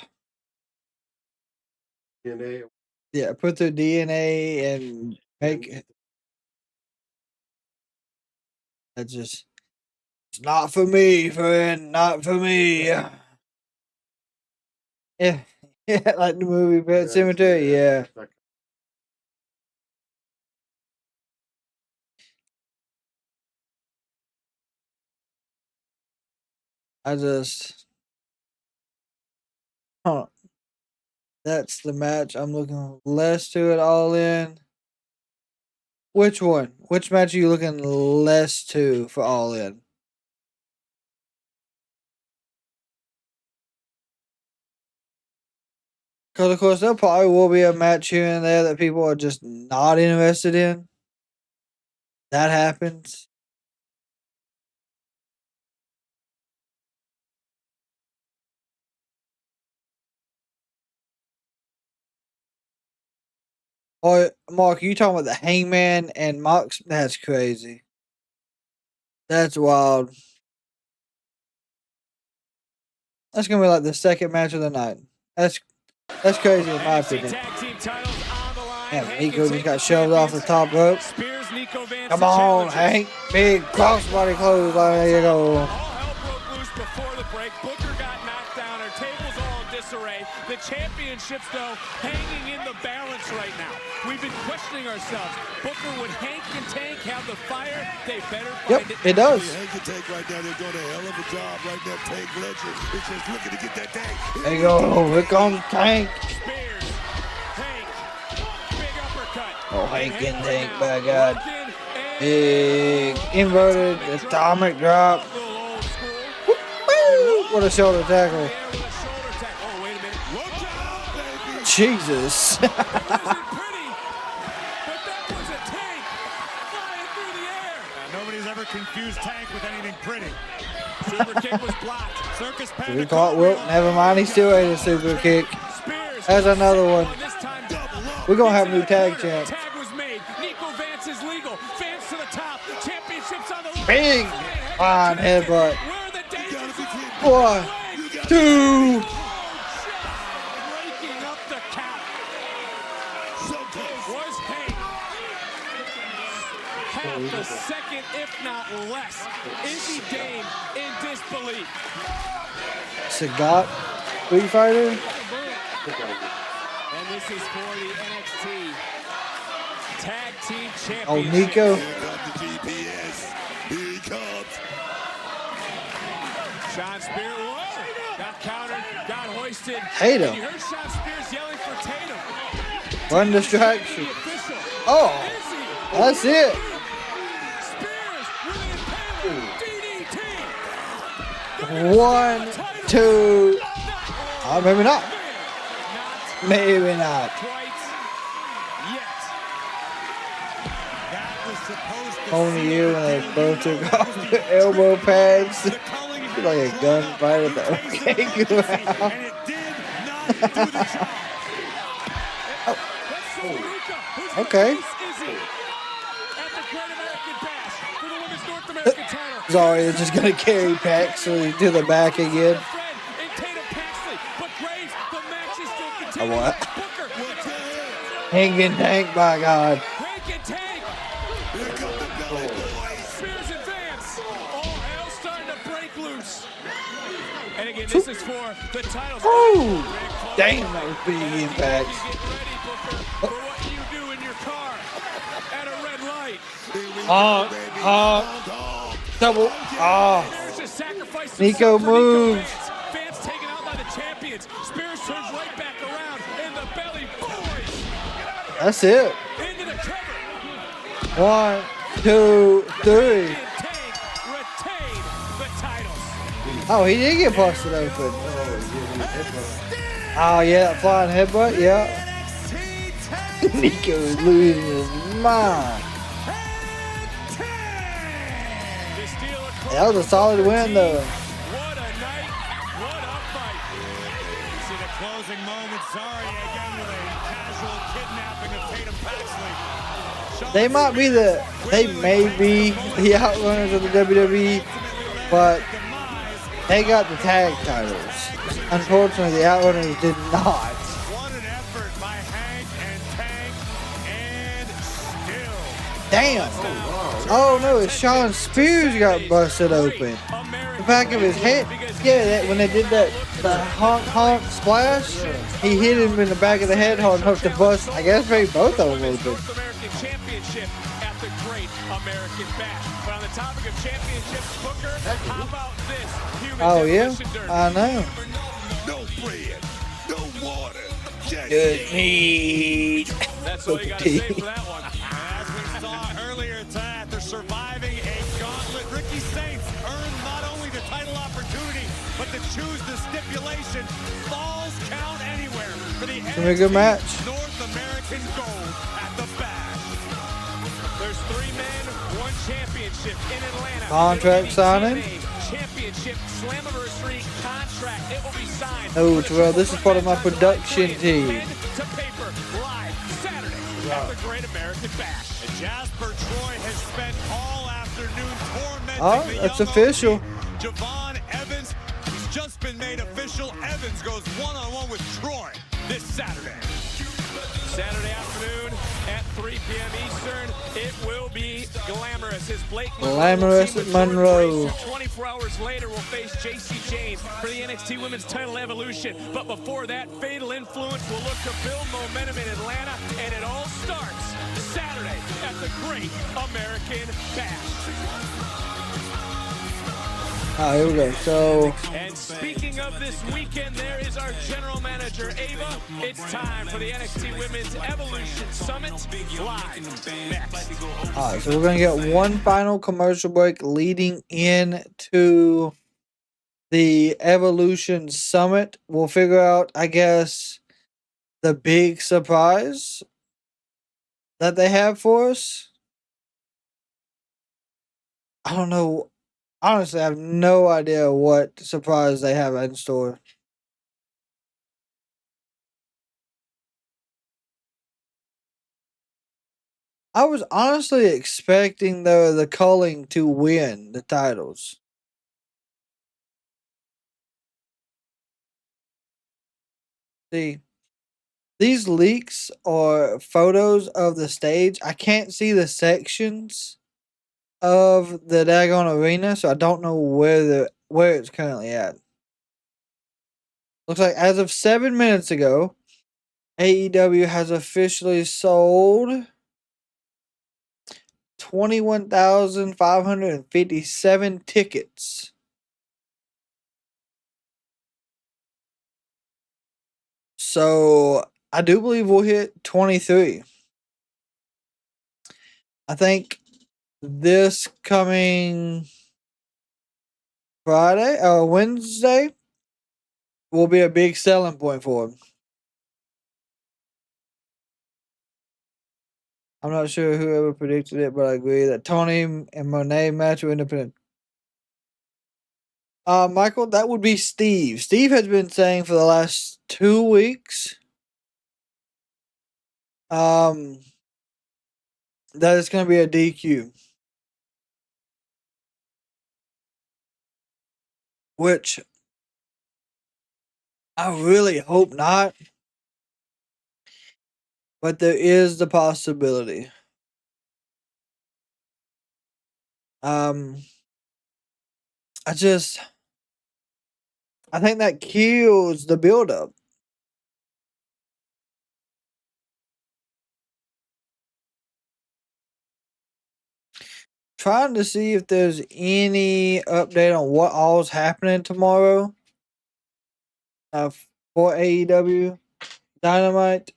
DNA. Yeah, put their DNA and make. That's just. It's not for me, friend. Not for me. Yeah, yeah, like the movie Pet Cemetery. Yeah. I just. Huh. That's the match. I'm looking less to it all in. Which one? Which match are you looking less to for all in? Because, of course, there probably will be a match here and there that people are just not interested in. That happens. Or, Mark, you talking about the Hangman and Mox? That's crazy. That's wild. That's going to be like the second match of the night. That's crazy in my opinion. Yeah, Nico just got shoved off the top rope. Come on, Hank. Big crossbody clothesline. There you go. The championships, though, hanging in the balance right now. We've been questioning ourselves. Booker, would Hank and Tank have the fire? They better find it. It does. Hank and Tank right now, they're doing a hell of a job right now. Tank Legend is just looking to get that Tank. There you go. Here comes Tank. Spears, Hank, big uppercut. Oh, Hank and Tank, by God. Big inverted atomic drop. Woo! What a shoulder tackle. Jesus. Nobody's ever confused Tank with anything pretty. Super kick was blocked. Circus We caught Wilt. Never mind. He still ate a super kick. There's another one. We're going to have a new tag champ. Tag was made. Nico Vance is legal. Vance to the top. Championships on the line. Big fine headbutt. 1, 2. Half a second, if not less. Izzy Dame in disbelief. Sagat, Street Fighter. And this is for the NXT Tag Team Championship. Oh, Nico. Here he comes. Sean Spears, whoa, got countered, got hoisted. Tatum. And you heard Sean Spears yelling for Tatum. One distraction. Oh, that's it. DDT. 1, 2. Oh, maybe not. Maybe not. Only you when they both took off their elbow pads. Like a gunfight at the OK Corral. Okay. Sorry, they're just gonna carry Paxley to the back again. A what? Hanging Tank, by God. And again, this is for the title. Ooh, damn, that was big impact. Double. Nico moves. Vance taken out by the champions. Spears turns right back around in the belly. Boys. That's it. Into the cover. 1, 2, 3. Oh, he did get busted open. Oh, yeah, flying headbutt, yeah. Nico is losing his mind. That was a solid win, though. What a night. What a fight. You see the closing moments. Sorry again with a casual kidnapping of Tatum Paxley. They may be the outrunners of the WWE, but They got the tag titles. Unfortunately, the Outrunners did not. What an effort by Hank and Tank, and still. Damn. Oh no, Sean Spears got busted open. The back of his head. Yeah, when they did the honk splash, he hit him in the back of the head hard enough to bust, I guess maybe both of them open. North American Championship at the Great American Bash. But on the topic of championships, Booker, how about this? Human Oh yeah, Demolition Derby. I know. No bread, no water, just Good meat. That's all you got to say for that one. As we saw earlier tonight, after surviving a gauntlet, Ricky Saints earned not only the title opportunity, but to choose the stipulation. Falls count anywhere for the It's gonna be a good match. North American gold at the Bash. There's 3 men, 1 championship in Atlanta. Contract signing. Championship Slammiversary contract. It will be signed. Oh, Terrell, this is part of my production team. Pen to paper live Saturday at the Great American Bash. And Jasper Troy has spent all afternoon tormenting Oh, the that's young official. OG. Javon Evans, he's just been made official. Evans goes one-on-one with Troy this Saturday. Saturday afternoon at 3 p.m. Eastern. It will be glamorous as Blake Glamorous at Monroe. 24 hours later, will face JC James for the NXT Women's Title Evolution. But before that, Fatal Influence will look to build momentum in Atlanta, and it all starts Saturday at the Great American Bash. Here we go. So, And speaking of this weekend, there is our general manager, Ava. It's time for the NXT Women's Evolution Summit live next. all right, so we're gonna get one final commercial break leading into the Evolution Summit. We'll figure out, I guess, the big surprise that they have for us. I don't know. Honestly, I have no idea what surprise they have in store. I was honestly expecting the Culling to win the titles. See, these leaks are photos of the stage. I can't see the sections of the daggone arena, so I don't know where it's currently at. Looks like as of 7 minutes ago, AEW has officially sold 21,557 tickets. So I do believe we'll hit 23. I think this coming Friday or Wednesday will be a big selling point for him. I'm not sure whoever predicted it, but I agree that Tony and Monet match are independent. Michael, that would be Steve. Steve has been saying for the last 2 weeks that it's going to be a DQ. Which I really hope not. But there is the possibility. I think that kills the build-up. Trying to see if there's any update on what all's happening tomorrow for AEW Dynamite.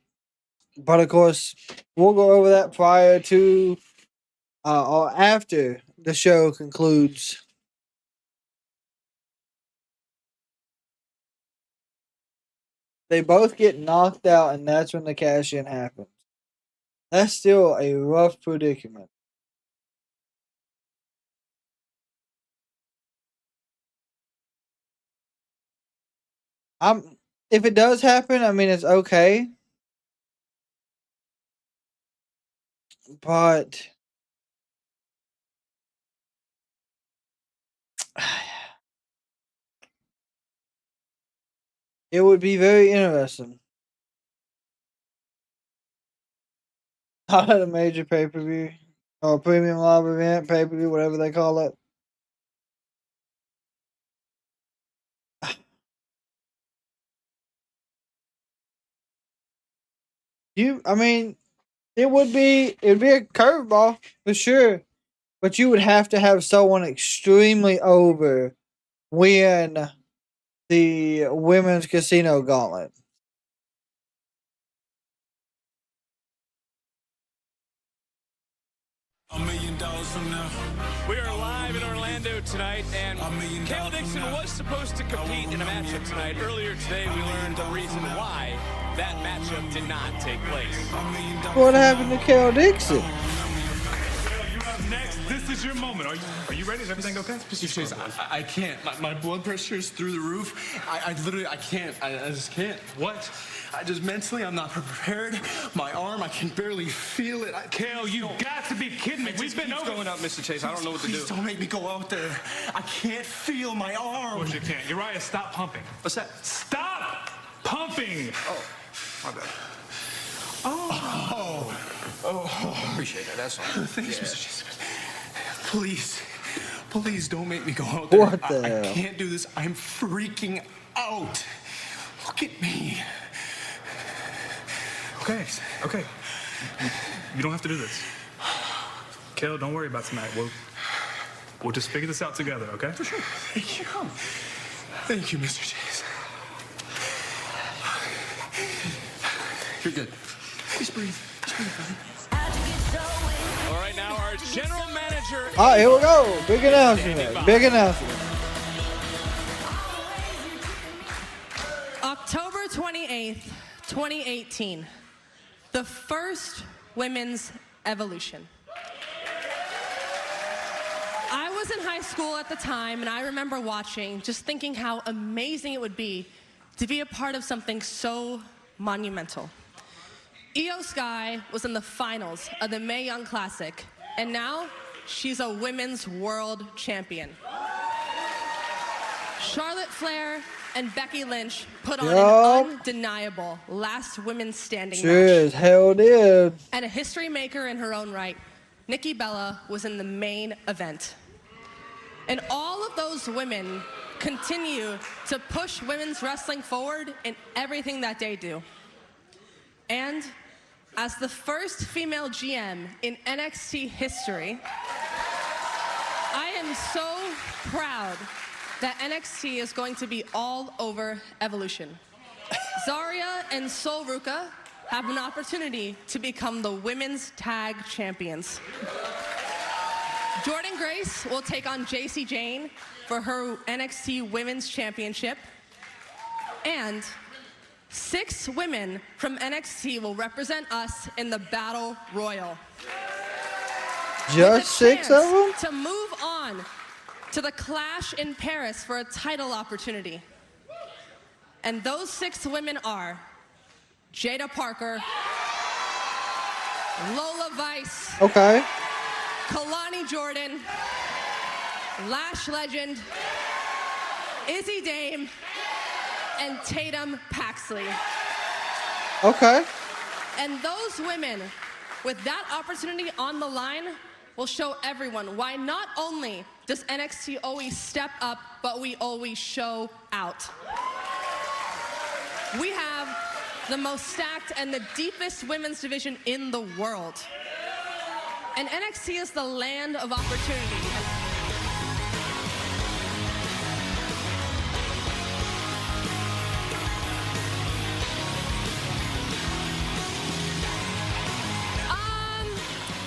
But of course, we'll go over that prior to or after the show concludes. They both get knocked out, and that's when the cash-in happens. That's still a rough predicament. If it does happen, I mean, it's okay. But It would be very interesting. Not at a major pay-per-view or premium live event, pay-per-view, whatever they call it. I mean, it'd be a curveball for sure, but you would have to have someone extremely over win the women's casino gauntlet. $1 million from now. We are live in Orlando tonight, and Kale Dixon was supposed to compete in a matchup tonight. Earlier today, we learned the reason why that matchup did not take place. What happened to Kale Dixon? Next, this is your moment. Are you ready? Is everything okay? Mr. Chase, I can't. My blood pressure is through the roof. I literally, I can't. I just can't. What? I just mentally, I'm not prepared. My arm, I can barely feel it. Kale, you got to be kidding me. We've been going up, Mr. Chase. I don't know what to do. Please don't make me go out there. I can't feel my arm. Of course you can't. Uriah, stop pumping. What's that? Stop pumping. Oh, my bad. Oh. Appreciate that. That's all. Thanks, Mr. Chase. Please don't make me go out there. What the hell? I can't do this. I'm freaking out. Look at me. Okay. You don't have to do this. Kale, don't worry about tonight. We'll just figure this out together, okay? For sure. Thank you. Thank you, Mr. Chase. You're good. Just breathe. Buddy. All right, now our general manager. All right, here we go. Big announcement. Big announcement. October 28th, 2018. The first women's evolution. I was in high school at the time, and I remember watching, just thinking how amazing it would be to be a part of something so monumental. Io Sky was in the finals of the Mae Young Classic, and now she's a women's world champion. Charlotte Flair and Becky Lynch put on an undeniable last women's standing match. Sure as hell did. And a history maker in her own right, Nikki Bella was in the main event. And all of those women continue to push women's wrestling forward in everything that they do. And as the first female GM in NXT history, I am so proud that NXT is going to be all over Evolution. Zaria and Sol Ruka have an opportunity to become the women's tag champions. Jordan Grace will take on JC Jane for her NXT Women's Championship. And 6 women from NXT will represent us in the Battle Royal. Just 6 of them? To move on to the Clash in Paris for a title opportunity. And those 6 women are Jada Parker, Lola Vice, okay, Kalani Jordan, Lash Legend, Izzy Dame, and Tatum Paxley. Okay. And those women, with that opportunity on the line, will show everyone why not only does NXT always step up, but we always show out. We have the most stacked and the deepest women's division in the world. And NXT is the land of opportunity.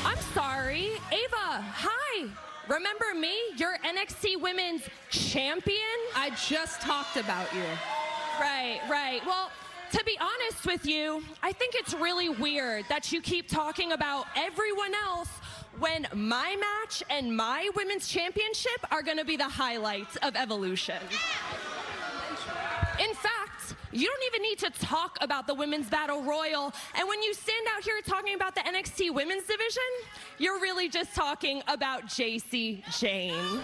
I'm sorry. Ava, hi. Remember me? You're NXT Women's Champion? I just talked about you. Right. Well, to be honest with you, I think it's really weird that you keep talking about everyone else when my match and my women's championship are going to be the highlights of Evolution. In fact, you don't even need to talk about the Women's Battle Royal. And when you stand out here talking about the NXT Women's Division, you're really just talking about JC Jane.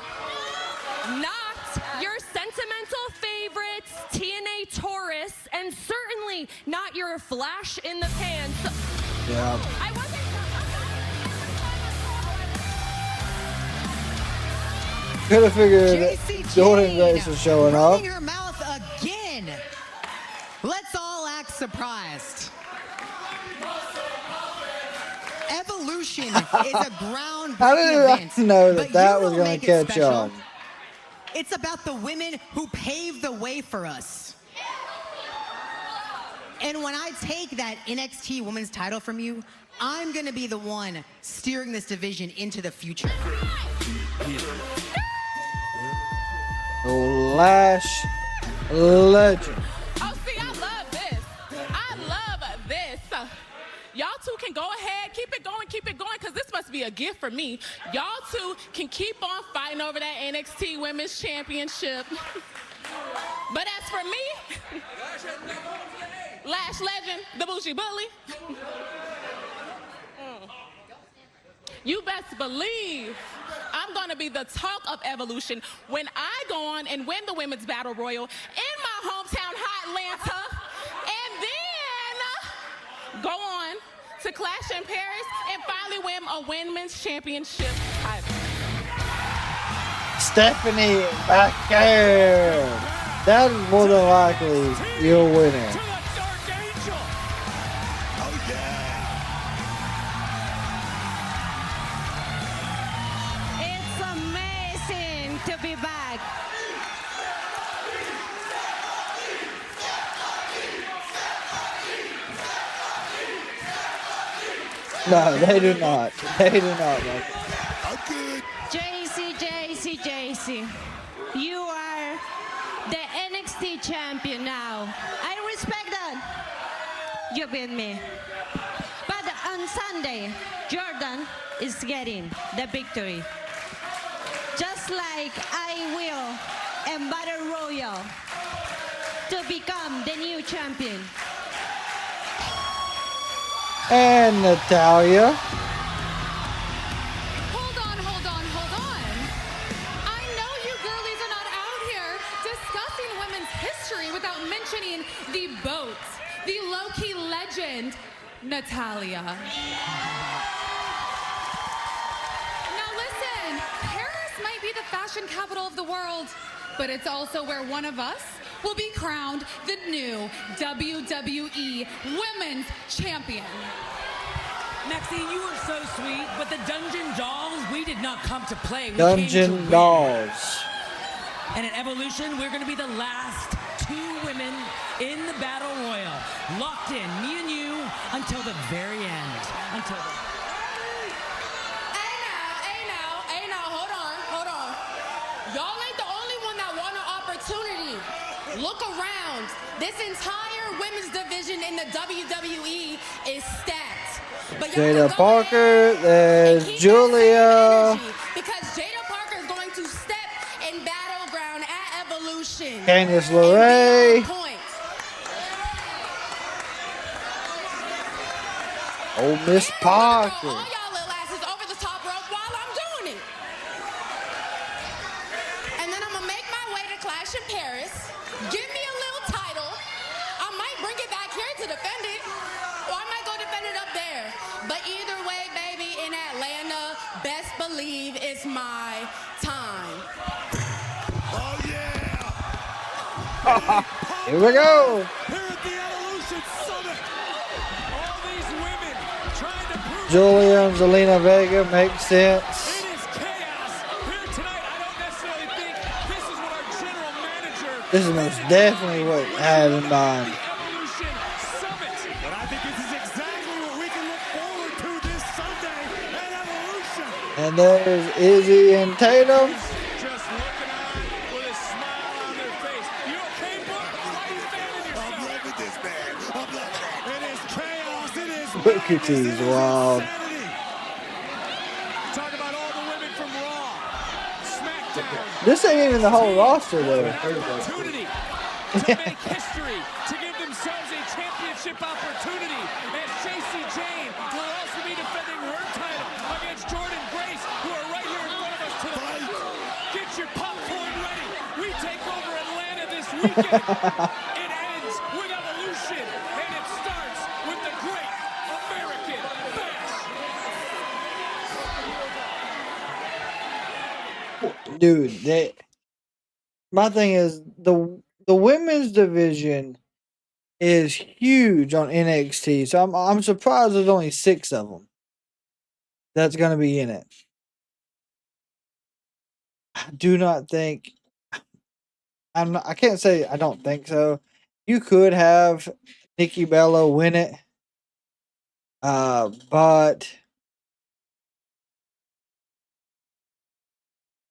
Not your sentimental favorites, TNA a Taurus, and certainly not your flash in the pants. Yeah. I wasn't. Could have figured that Jordan Grace was showing up. Running her mouth again. Let's all act surprised. Evolution is a groundbreaking How did event. I know that but that you was don't going make to it catch special. on? It's about the women who paved the way for us. And when I take that NXT Women's title from you, I'm going to be the one steering this division into the future. Lash Legend. Oh, see, I love this. I love this. Y'all two can go ahead, keep it going, because this must be a gift for me. Y'all two can keep on fighting over that NXT Women's Championship. But as for me, Lash Legend, the Bougie Bully, you best believe I'm going to be the talk of Evolution when I go on and win the Women's Battle Royal in my hometown, hot Atlanta, and then go on to Clash in Paris and finally win a Women's Championship title. Stephanie Baker. That is more than likely your winner. It's amazing to be back. No, they do not. They do not, Michael. JC, you are the NXT champion now. I respect that. You beat me. But on Sunday, Jordan is getting the victory. Just like I will in Battle Royal to become the new champion. And Natalia. Hold on. I know you girlies are not out here discussing women's history without mentioning the boat, the low-key legend, Natalia. Now listen, Paris might be the fashion capital of the world, but it's also where one of us will be crowned the new WWE Women's Champion. Maxine, you were so sweet, but the Dungeon Dolls, we did not come to play. We Dungeon Dolls. And at Evolution, we're going to be the last two women in the Battle Royal. Locked in, me and you, until the very end. Until the... Hey now, hold on. Y'all ain't the only one that want an opportunity. Look around. This entire women's division in the WWE is stacked. But Jada Parker, there's Julia. because Jada Parker is going to step in Battleground at Evolution. Candice LeRae. Oh, Miss Parker. All y'all little asses over the top rope while I'm doing it. And then I'm going to make my way to Clash in Paris. Give me a little title. I might bring it back here to defend it. Or I might go defend it up there. But either way, baby, in Atlanta, best believe it's my time. Oh, yeah. Here we go. Here at the Evolution Summit. All these women trying to prove Julia and Zelina Vega makes sense. it is chaos. Here tonight, I don't necessarily think this is what our general manager This is most definitely what I had in mind. Evolution Summit. But I think this is exactly what we can look forward to this Sunday at Evolution. And there's Izzy and Tatum. Just looking on with a smile on their face. You okay, Brooke? Why are you fanning yourself? I'm loving this, man. I'm loving it. It is chaos. It is Booker T's wild. Talk about all the women from Raw, SmackDown. This ain't even the whole roster though. Opportunity to make history, to give themselves a championship opportunity. As Jacy Jayne will also be defending her title against Jordan Grace, who are right here in front of us tonight. Get your popcorn ready. We take over Atlanta this weekend in dude, my thing is the women's division is huge on NXT. So I'm surprised there's only 6 of them that's going to be in it. I do not think I can't say I don't think so. You could have Nikki Bella win it. But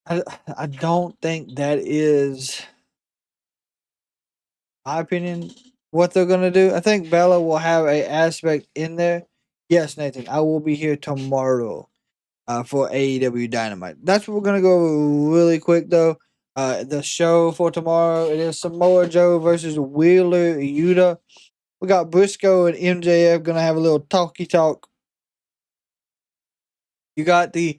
I don't think that is, my opinion, what they're gonna do. I think Bella will have a aspect in there. Yes, Nathan, I will be here tomorrow for AEW Dynamite. That's what we're gonna go really quick though. The show for tomorrow, it is Samoa Joe versus Wheeler Yuta. We got Briscoe and MJF gonna have a little talky talk. You got the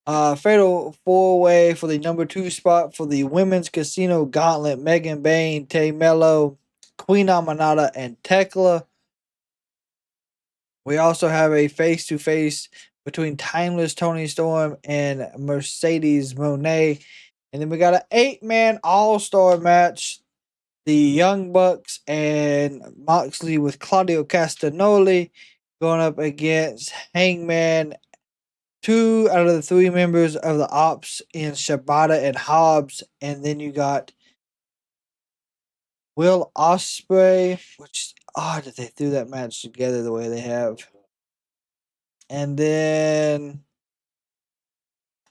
fatal 4-way for the number 2 spot for the women's casino gauntlet. Megan Bayne, Tay Mello, Queen Amanada, and Tekla. We also have a face-to-face between Timeless Tony Storm and Mercedes Moné. And then we got an 8-man all-star match. The Young Bucks and Moxley with Claudio Castagnoli going up against Hangman, 2 out of the 3 members of the Ops in Shibata and Hobbs. And then you got Will Ospreay, which odd that they threw that match together the way they have. And then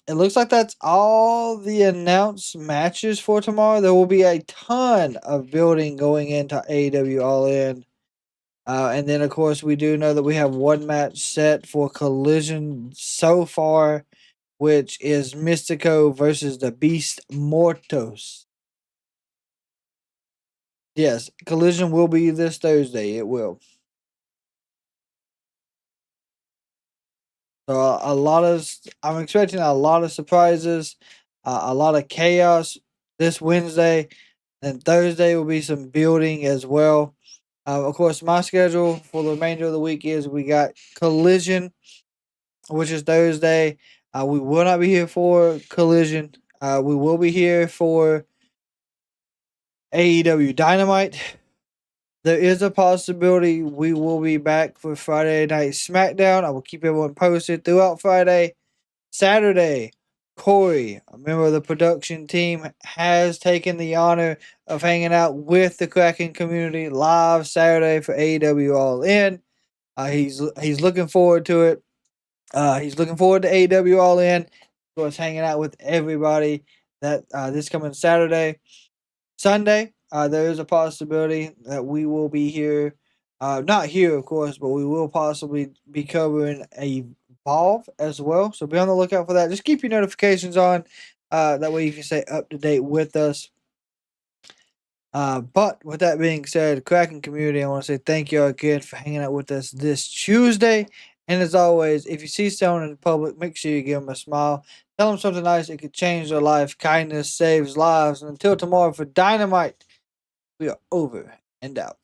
it looks like that's all the announced matches for tomorrow. There will be a ton of building going into AEW All In. And then, of course, we do know that we have 1 match set for Collision so far, which is Mystico versus the Beast Mortos. Yes, Collision will be this Thursday. It will. So I'm expecting a lot of surprises, a lot of chaos this Wednesday. And Thursday will be some building as well. Of course, my schedule for the remainder of the week is we got Collision, which is Thursday. We will not be here for Collision. We will be here for AEW Dynamite. There is a possibility we will be back for Friday Night SmackDown. I will keep everyone posted throughout Friday. Saturday, Corey, a member of the production team, has taken the honor of hanging out with the Kraken community live Saturday for AEW All In. He's looking forward to it. He's looking forward to AEW All In. Of course, hanging out with everybody that this coming Saturday. Sunday, there is a possibility that we will be here. Not here, of course, but we will possibly be covering Evolve as well. So be on the lookout for that. Just keep your notifications on. That way you can stay up to date with us. But with that being said, Kraken community, I want to say thank you all again for hanging out with us this Tuesday. And as always, if you see someone in public, make sure you give them a smile. Tell them something nice. It could change their life. Kindness saves lives. And until tomorrow for Dynamite, we are over and out.